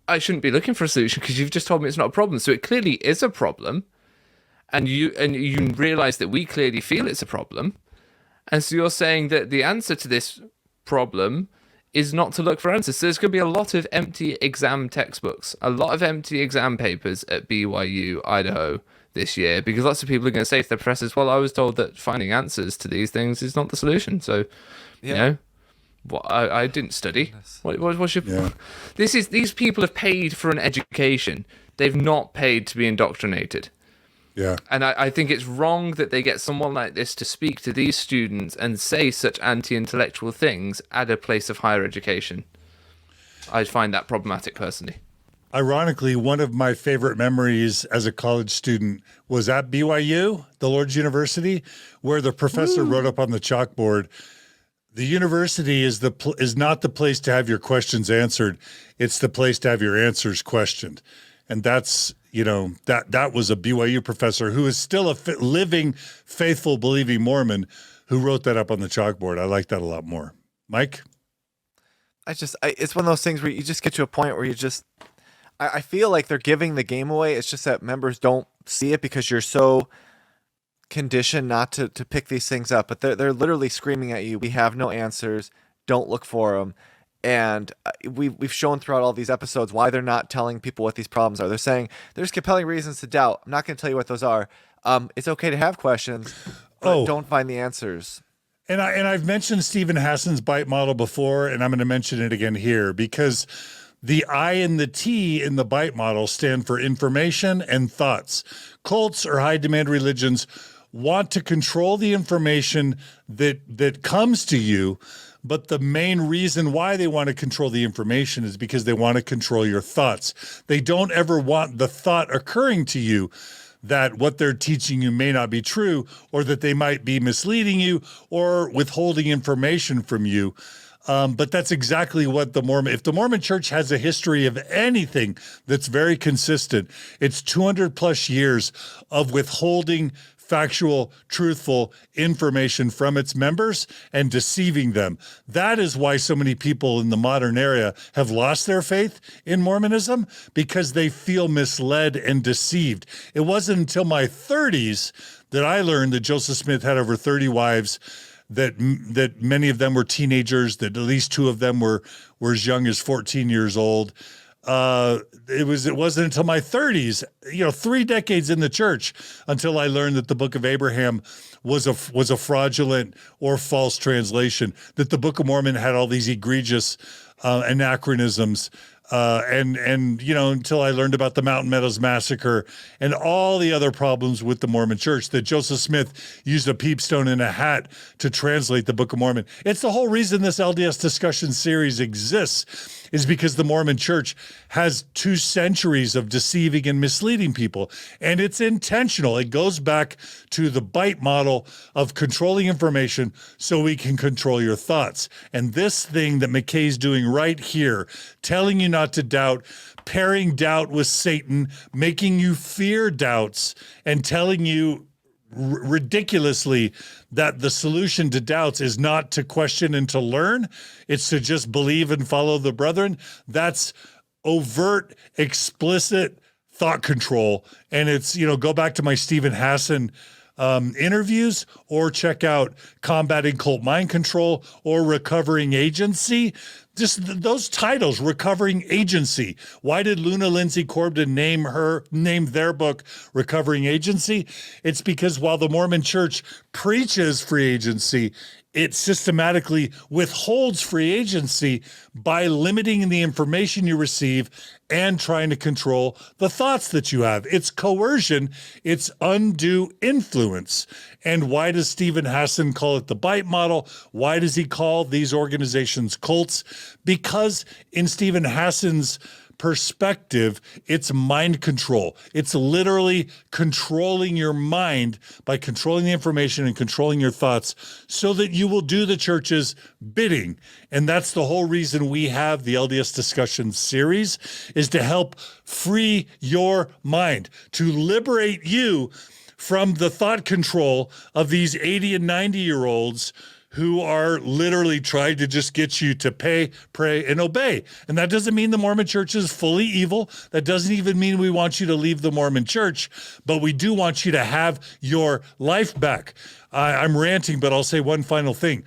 I shouldn't be looking for a solution because you've just told me it's not a problem. So it clearly is a problem. And you realize that we clearly feel it's a problem. And so you're saying that the answer to this problem is not to look for answers. So there's going to be a lot of empty exam textbooks, a lot of empty exam papers at BYU, Idaho this year, because lots of people are going to say to their professors, well, I was told that finding answers to these things is not the solution. So, you know, I didn't study. What's your... Yeah. These people have paid for an education. They've not paid to be indoctrinated. yeah. And I think it's wrong that they get someone like this to speak to these students and say such anti-intellectual things at a place of higher education. I find that problematic personally. Ironically, one of my favorite memories as a college student was at BYU, the Lord's University, where the professor wrote up on the chalkboard, the university is not the place to have your questions answered. It's the place to have your answers questioned. And that's, that was a BYU professor who is still a living, faithful, believing Mormon who wrote that up on the chalkboard. I like that a lot more. Mike? It's one of those things where you just get to a point where I feel like they're giving the game away. It's just that members don't see it because you're so conditioned not to pick these things up. But they're literally screaming at you, we have no answers, don't look for them. And we've shown throughout all these episodes why they're not telling people what these problems are. They're saying there's compelling reasons to doubt. I'm not going to tell you what those are. It's okay to have questions, but don't find the answers. And I've mentioned Stephen Hassan's bite model before, and I'm going to mention it again here because the I and the T in the bite model stand for information and thoughts. Cults or high demand religions want to control the information that comes to you, but the main reason why they want to control the information is because they want to control your thoughts. They don't ever want the thought occurring to you that what they're teaching you may not be true, or that they might be misleading you or withholding information from you. But that's exactly what if the Mormon Church has a history of anything that's very consistent, it's 200 plus years of withholding factual, truthful information from its members and deceiving them. That is why so many people in the modern era have lost their faith in Mormonism, because they feel misled and deceived. It wasn't until my 30s that I learned that Joseph Smith had over 30 wives, that many of them were teenagers, that at least two of them were as young as 14 years old. It wasn't until my 30s, 3 decades in the church, until I learned that the Book of Abraham was a fraudulent or false translation, that the Book of Mormon had all these egregious anachronisms. Until I learned about the Mountain Meadows Massacre and all the other problems with the Mormon Church, that Joseph Smith used a peepstone in a hat to translate the Book of Mormon. It's the whole reason this LDS discussion series exists, is because the Mormon Church has 2 centuries of deceiving and misleading people, and it's intentional. It goes back to the bite model of controlling information so we can control your thoughts. And this thing that McKay's doing right here, telling you not to doubt, pairing doubt with Satan, making you fear doubts, and telling you ridiculously that the solution to doubts is not to question and to learn, it's to just believe and follow the brethren. That's overt, explicit thought control. And it's, go back to my Stephen Hassan interviews, or check out Combating Cult Mind Control or Recovering Agency. Just those titles, Recovering Agency. Why did Luna Lindsay Corbden name their book Recovering Agency? It's because while the Mormon Church preaches free agency, it systematically withholds free agency by limiting the information you receive and trying to control the thoughts that you have. It's coercion. It's undue influence. And why does Stephen Hassan call it the bite model? Why does he call these organizations cults? Because in Stephen Hassan's perspective, it's mind control. It's literally controlling your mind by controlling the information and controlling your thoughts so that you will do the church's bidding. And that's the whole reason we have the LDS discussion series, is to help free your mind, to liberate you from the thought control of these 80 and 90-year-olds who are literally trying to just get you to pay, pray, and obey. And that doesn't mean the Mormon church is fully evil. That doesn't even mean we want you to leave the Mormon church, but we do want you to have your life back. I'm ranting, but I'll say one final thing.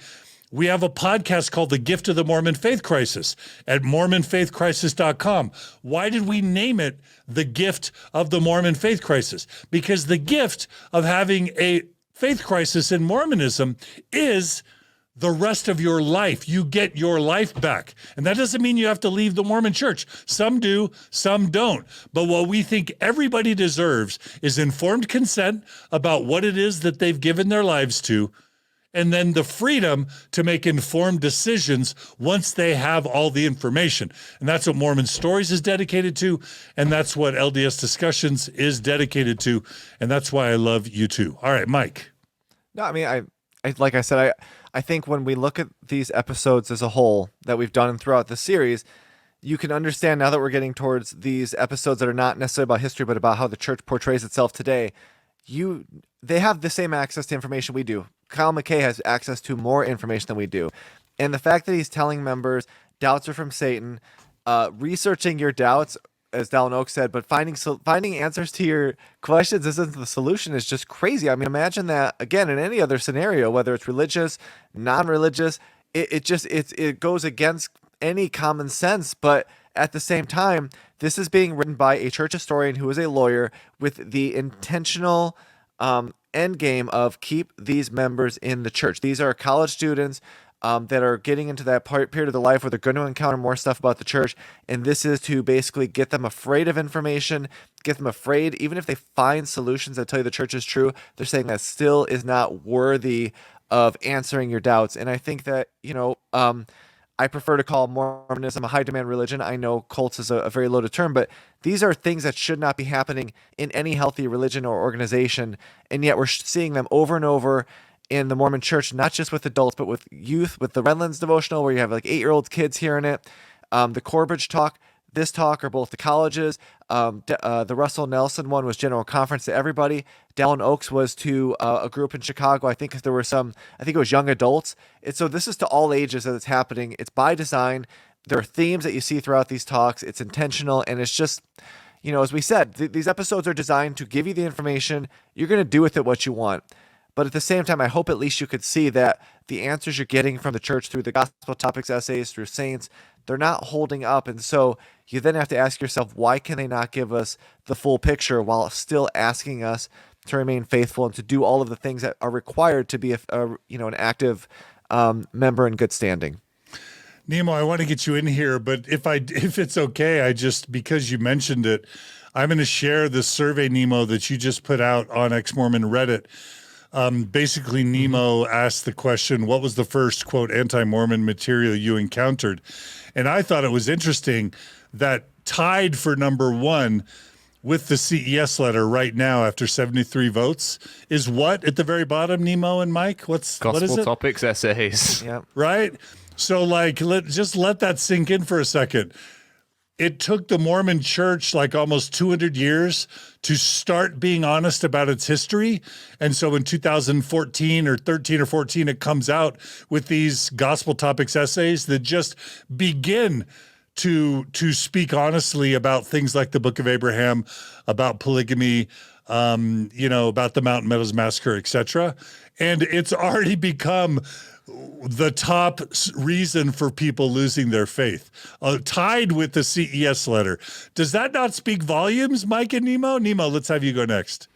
We have a podcast called The Gift of the Mormon Faith Crisis at mormonfaithcrisis.com. Why did we name it The Gift of the Mormon Faith Crisis? Because the gift of having a faith crisis in Mormonism is the rest of your life. You get your life back. And that doesn't mean you have to leave the Mormon church. Some do, some don't. But what we think everybody deserves is informed consent about what it is that they've given their lives to, and then the freedom to make informed decisions once they have all the information. And that's what Mormon Stories is dedicated to, and that's what LDS Discussions is dedicated to, and that's why I love you too. All right, Mike. No, I mean, I like I said, I think when we look at these episodes as a whole that we've done throughout the series, you can understand now that we're getting towards these episodes that are not necessarily about history, but about how the church portrays itself today. They have the same access to information we do. Kyle McKay has access to more information than we do. And the fact that he's telling members doubts are from Satan, researching your doubts, as Dallin Oak said, but finding answers to your questions isn't the solution is just crazy. I mean, imagine that, again, in any other scenario, whether it's religious, non-religious, it goes against any common sense. But at the same time, this is being written by a church historian who is a lawyer with the intentional end game of keep these members in the church. These are college students that are getting into that period of their life where they're going to encounter more stuff about the church. And this is to basically get them afraid of information, get them afraid, even if they find solutions that tell you the church is true, they're saying that still is not worthy of answering your doubts. And I think that, I prefer to call Mormonism a high demand religion. I know cults is a very loaded term, but these are things that should not be happening in any healthy religion or organization. And yet we're seeing them over and over in the Mormon church, not just with adults, but with youth, with the Redlands devotional, where you have like 8-year-old kids hearing it. The Corbridge talk, this talk are both the colleges. The Russell Nelson one was general conference to everybody. Dallin Oaks was to a group in Chicago. I think it was young adults. And so this is to all ages that it's happening. It's by design. There are themes that you see throughout these talks. It's intentional. And it's just, as we said, these episodes are designed to give you the information. You're going to do with it what you want. But at the same time, I hope at least you could see that the answers you're getting from the church through the gospel topics essays, through saints, they're not holding up. And so you then have to ask yourself, why can they not give us the full picture while still asking us to remain faithful and to do all of the things that are required to be an active member in good standing? Nemo, I want to get you in here, but if it's okay, because you mentioned it, I'm going to share the survey, Nemo, that you just put out on Ex-Mormon Reddit. Basically, Nemo asked the question, what was the first, quote, anti-Mormon material you encountered? And I thought it was interesting that tied for number one with the CES letter right now after 73 votes is what at the very bottom, Nemo and Mike? What is it? Gospel topics essays. Yeah. Right? So let that sink in for a second. It took the Mormon church like almost 200 years to start being honest about its history. And so in 2014 or 13 or 14, it comes out with these gospel topics essays that just begin to speak honestly about things like the Book of Abraham, about polygamy, about the Mountain Meadows Massacre, etc. And it's already become the top reason for people losing their faith, tied with the CES letter. Does that not speak volumes, Mike and Nemo? Nemo, let's have you go next.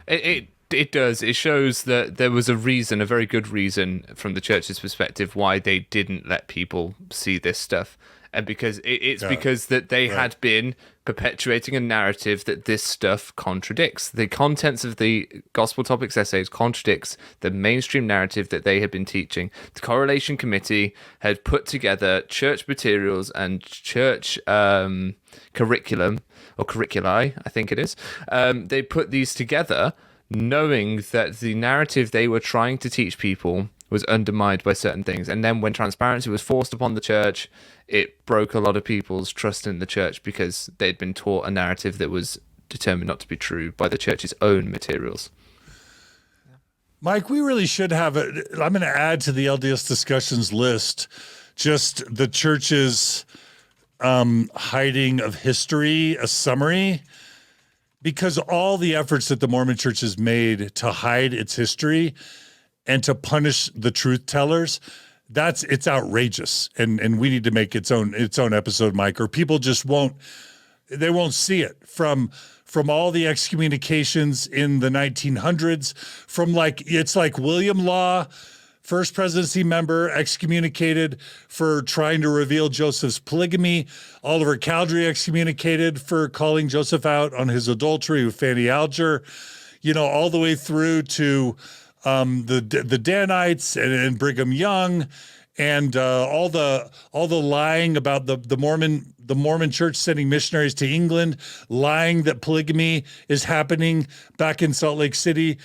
It It does. It shows that there was a reason, a very good reason from the church's perspective, why they didn't let people see this stuff. And because because that they had been perpetuating a narrative that this stuff contradicts. The contents of the Gospel Topics essays contradicts the mainstream narrative that they had been teaching. The Correlation Committee had put together church materials and church curriculum, or curriculi, I think it is. They put these together knowing that the narrative they were trying to teach people was undermined by certain things. And then when transparency was forced upon the church, it broke a lot of people's trust in the church because they'd been taught a narrative that was determined not to be true by the church's own materials. Mike, we really should have I'm going to add to the LDS discussions list just the church's hiding of history, a summary, because all the efforts that the Mormon Church has made to hide its history and to punish the truth tellers, it's outrageous. And we need to make its own episode, Mike, or people just won't see it from all the excommunications in the 1900s, it's like William Law, first presidency member, excommunicated for trying to reveal Joseph's polygamy. Oliver Cowdery excommunicated for calling Joseph out on his adultery with Fanny Alger, all the way through to the Danites and Brigham Young, and all the lying about the Mormon Church sending missionaries to England, lying that polygamy is happening back in Salt Lake City,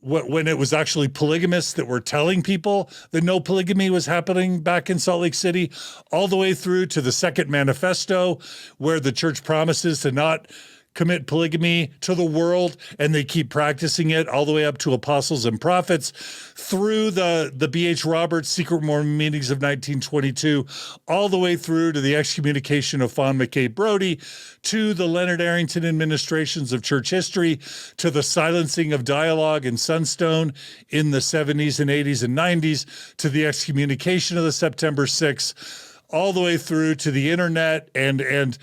when it was actually polygamists that were telling people that no polygamy was happening back in Salt Lake City, all the way through to the Second Manifesto, where the church promises to not commit polygamy to the world, and they keep practicing it, all the way up to Apostles and Prophets, through the B.H. Roberts Secret Mormon meetings of 1922, all the way through to the excommunication of Fawn McKay Brody, to the Leonard Arrington administrations of church history, to the silencing of dialogue in Sunstone in the 70s and 80s and 90s, to the excommunication of the September 6th, all the way through to the internet and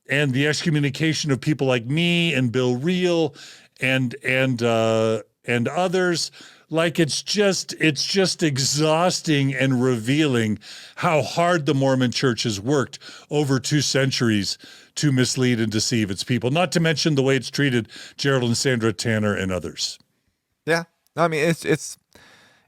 the excommunication of people like me and Bill Reel and others. Like, it's just exhausting and revealing how hard the Mormon Church has worked over 2 centuries to mislead and deceive its people, not to mention the way it's treated Gerald and Sandra Tanner and others. Yeah. I mean,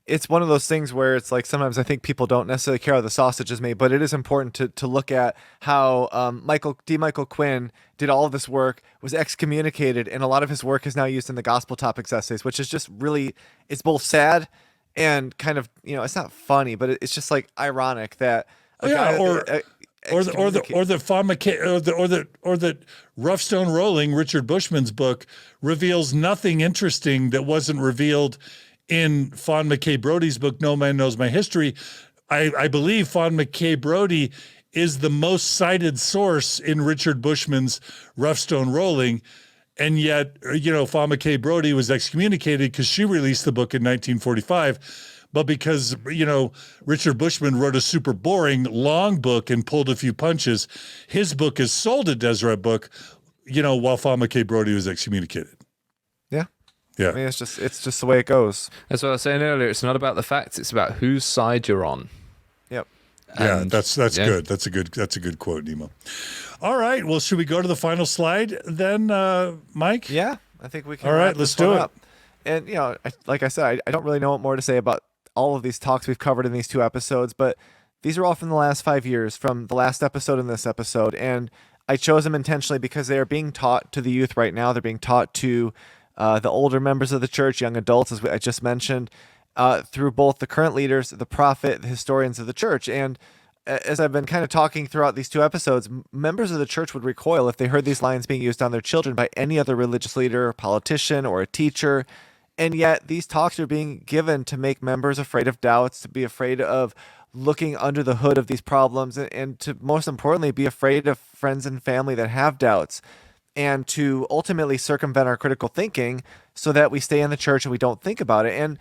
it's one of those things where it's like sometimes I think people don't necessarily care how the sausage is made, but it is important to look at how Michael Quinn did all of this work, was excommunicated, and a lot of his work is now used in the Gospel Topics essays, which is just really, it's both sad and kind of, it's not funny, but it's just like ironic that that Rough Stone Rolling, Richard Bushman's book, reveals nothing interesting that wasn't revealed in Fawn McKay Brody's book, No Man Knows My History. I believe Fawn McKay Brody is the most cited source in Richard Bushman's Rough Stone Rolling. And yet, Fawn McKay Brody was excommunicated because she released the book in 1945. But because, Richard Bushman wrote a super boring, long book and pulled a few punches, his book is sold at Deseret Book, while Fawn McKay Brody was excommunicated. Yeah. Yeah. I mean, it's just the way it goes. That's what I was saying earlier. It's not about the facts. It's about whose side you're on. Yep. Yeah, that's good. That's a good quote, Nemo. All right. Well, should we go to the final slide then, Mike? Yeah, I think we can. All right, let's do it. And like I said, I don't really know what more to say about all of these talks we've covered in these 2 episodes, but these are all from the last 5 years, from the last episode and this episode, and I chose them intentionally because they are being taught to the youth right now. They're being taught to the older members of the church, young adults, as I just mentioned, through both the current leaders, the prophet, the historians of the church. And as I've been kind of talking throughout these 2 episodes, members of the church would recoil if they heard these lines being used on their children by any other religious leader, politician, or a teacher. And yet these talks are being given to make members afraid of doubts, to be afraid of looking under the hood of these problems, and to, most importantly, be afraid of friends and family that have doubts, and to ultimately circumvent our critical thinking so that we stay in the church and we don't think about it. And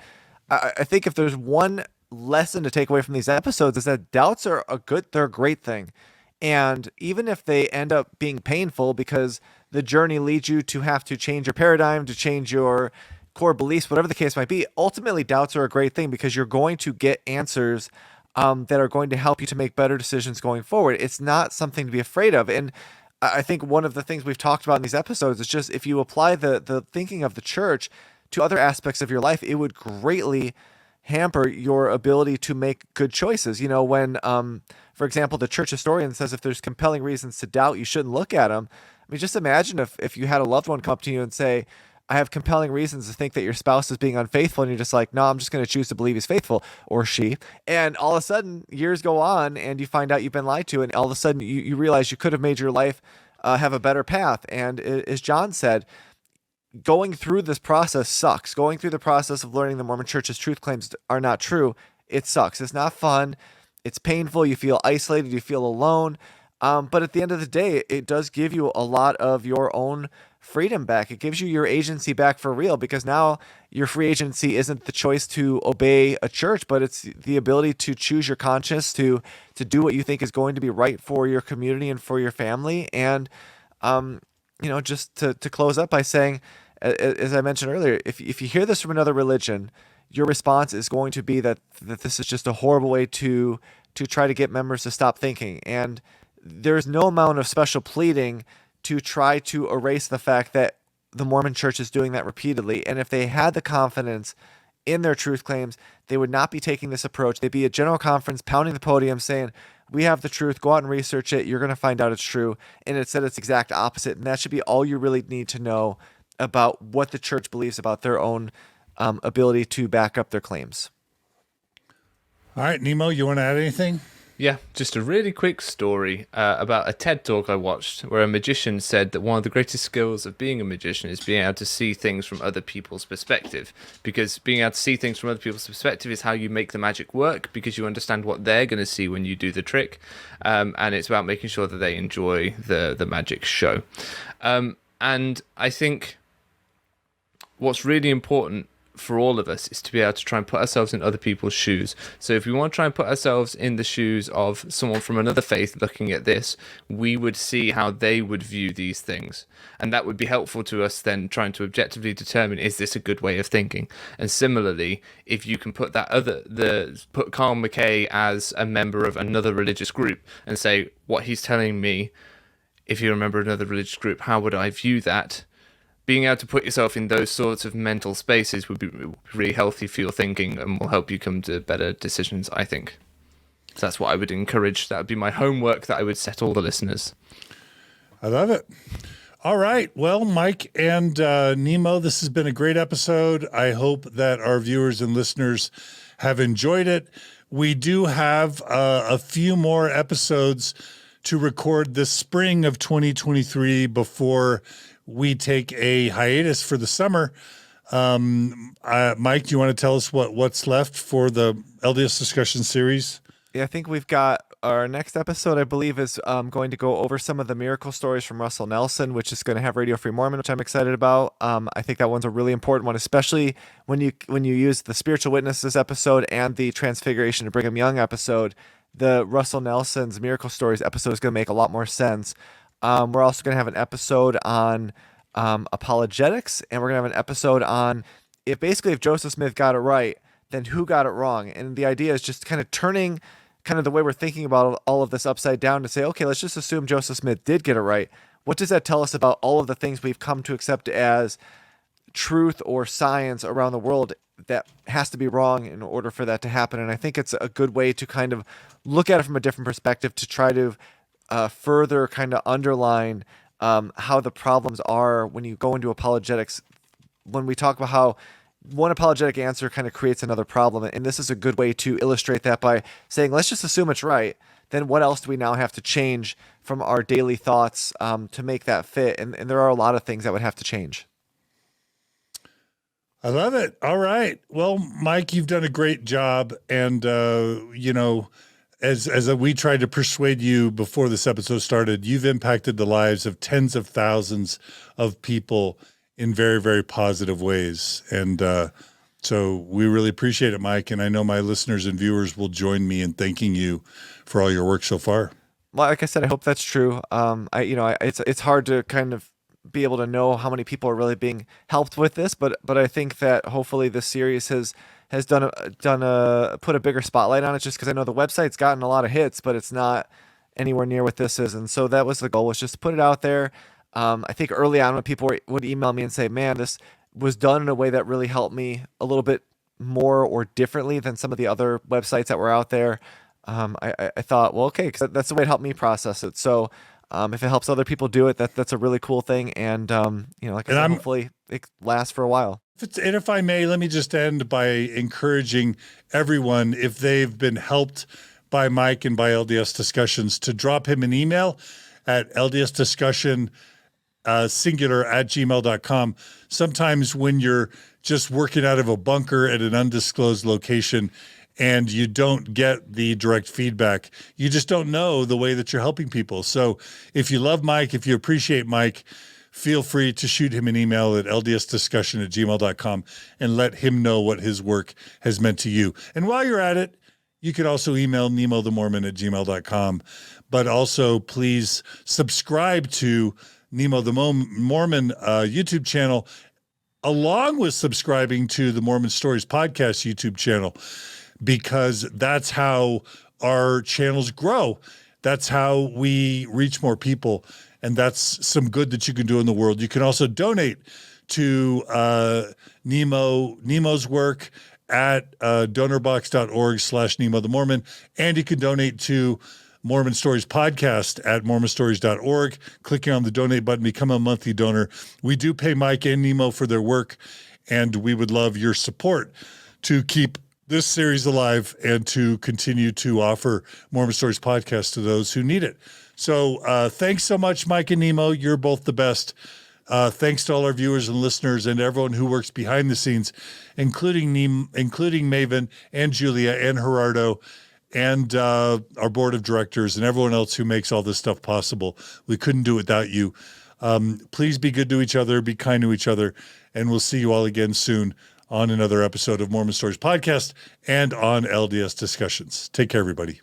I think if there's one lesson to take away from these episodes, is that doubts are they're a great thing. And even if they end up being painful because the journey leads you to have to change your paradigm, to change your core beliefs, whatever the case might be. Ultimately, doubts are a great thing because you're going to get answers that are going to help you to make better decisions going forward. It's not something to be afraid of. And I think one of the things we've talked about in these episodes is just if you apply the thinking of the church to other aspects of your life, it would greatly hamper your ability to make good choices. You know, when, for example, the church historian says if there's compelling reasons to doubt, you shouldn't look at them. I mean, just imagine if you had a loved one come up to you and say, I have compelling reasons to think that your spouse is being unfaithful, and you're just like, no, I'm just going to choose to believe he's faithful, or she. And all of a sudden, years go on, and you find out you've been lied to, and all of a sudden, you realize you could have made your life have a better path. And as John said, going through this process sucks. Going through the process of learning the Mormon Church's truth claims are not true, it sucks. It's not fun. It's painful. You feel isolated. You feel alone. But at the end of the day, it does give you a lot of your own freedom back. It gives you your agency back for real, because now your free agency isn't the choice to obey a church, but it's the ability to choose your conscience, to do what you think is going to be right for your community and for your family. And, just to close up by saying, as I mentioned earlier, if you hear this from another religion, your response is going to be that this is just a horrible way to try to get members to stop thinking. And there's no amount of special pleading to try to erase the fact that the Mormon Church is doing that repeatedly. And if they had the confidence in their truth claims, they would not be taking this approach. They'd be at General Conference pounding the podium saying, we have the truth, go out and research it, you're going to find out it's true. And it said it's exact opposite. And that should be all you really need to know about what the church believes about their own ability to back up their claims. All right, Nemo, you want to add anything? Yeah, just a really quick story about a TED Talk I watched where a magician said that one of the greatest skills of being a magician is being able to see things from other people's perspective, because being able to see things from other people's perspective is how you make the magic work, because you understand what they're going to see when you do the trick, and it's about making sure that they enjoy the magic show. And I think what's really important for all of us is to be able to try and put ourselves in other people's shoes. So if we want to try and put ourselves in the shoes of someone from another faith looking at this, we would see how they would view these things. And that would be helpful to us then trying to objectively determine, is this a good way of thinking? And similarly, if you can put put Carl McKay as a member of another religious group and say, what he's telling me, if you're a member of another religious group, how would I view that? Being able to put yourself in those sorts of mental spaces would be really healthy for your thinking and will help you come to better decisions, I think. So that's what I would encourage. That would be my homework that I would set all the listeners. I love it. All right. Well, Mike and Nemo, this has been a great episode. I hope that our viewers and listeners have enjoyed it. We do have a few more episodes to record this spring of 2023 before we take a hiatus for the summer. Mike, do you want to tell us what's left for the LDS discussion series? Yeah, I think we've got our next episode, I believe, is going to go over some of the miracle stories from Russell Nelson, which is going to have Radio Free Mormon, which I'm excited about. I think that one's a really important one, especially when you use the Spiritual Witnesses episode and the Transfiguration of Brigham Young episode. The Russell Nelson's Miracle Stories episode is going to make a lot more sense. We're also going to have an episode on apologetics, and we're going to have an episode on if Joseph Smith got it right, then who got it wrong? And the idea is just kind of turning kind of the way we're thinking about all of this upside down to say, okay, let's just assume Joseph Smith did get it right. What does that tell us about all of the things we've come to accept as truth or science around the world that has to be wrong in order for that to happen? And I think it's a good way to kind of look at it from a different perspective to try to further kind of underline how the problems are when you go into apologetics. When we talk about how one apologetic answer kind of creates another problem, and this is a good way to illustrate that by saying, let's just assume it's right. Then what else do we now have to change from our daily thoughts to make that fit? And there are a lot of things that would have to change. I love it. All right. Well, Mike, you've done a great job. And, as we tried to persuade you before this episode started, you've impacted the lives of tens of thousands of people in very, very positive ways. And so we really appreciate it, Mike. And I know my listeners and viewers will join me in thanking you for all your work so far. Well, like I said, I hope that's true. It's hard to kind of be able to know how many people are really being helped with this, but I think that hopefully this series has put a bigger spotlight on it, just because I know the website's gotten a lot of hits, but it's not anywhere near what this is. And so that was the goal, was just to put it out there. I think early on when people would email me and say, man, this was done in a way that really helped me a little bit more or differently than some of the other websites that were out there. I thought, well, okay, 'cause that's the way it helped me process it. So if it helps other people do it, that's a really cool thing. And, like I said, hopefully it lasts for a while. If I may, let me just end by encouraging everyone, if they've been helped by Mike and by LDS Discussions, to drop him an email at ldsdiscussion, singular@gmail.com. Sometimes when you're just working out of a bunker at an undisclosed location and you don't get the direct feedback, you just don't know the way that you're helping people. So if you love Mike, if you appreciate Mike, feel free to shoot him an email at ldsdiscussion@gmail.com and let him know what his work has meant to you. And while you're at it, you could also email nemothemormon@gmail.com, but also please subscribe to Nemo the Mormon YouTube channel, along with subscribing to the Mormon Stories Podcast YouTube channel, because that's how our channels grow. That's how we reach more people. And that's some good that you can do in the world. You can also donate to Nemo's work at donorbox.org/Nemo the Mormon. And you can donate to Mormon Stories Podcast at mormonstories.org, clicking on the donate button, become a monthly donor. We do pay Mike and Nemo for their work, and we would love your support to keep this series alive and to continue to offer Mormon Stories Podcast to those who need it. So thanks so much, Mike and Nemo. You're both the best. Thanks to all our viewers and listeners and everyone who works behind the scenes, including Maven and Julia and Gerardo and our board of directors and everyone else who makes all this stuff possible. We couldn't do it without you. Please be good to each other, be kind to each other, and we'll see you all again soon on another episode of Mormon Stories Podcast and on LDS Discussions. Take care, everybody.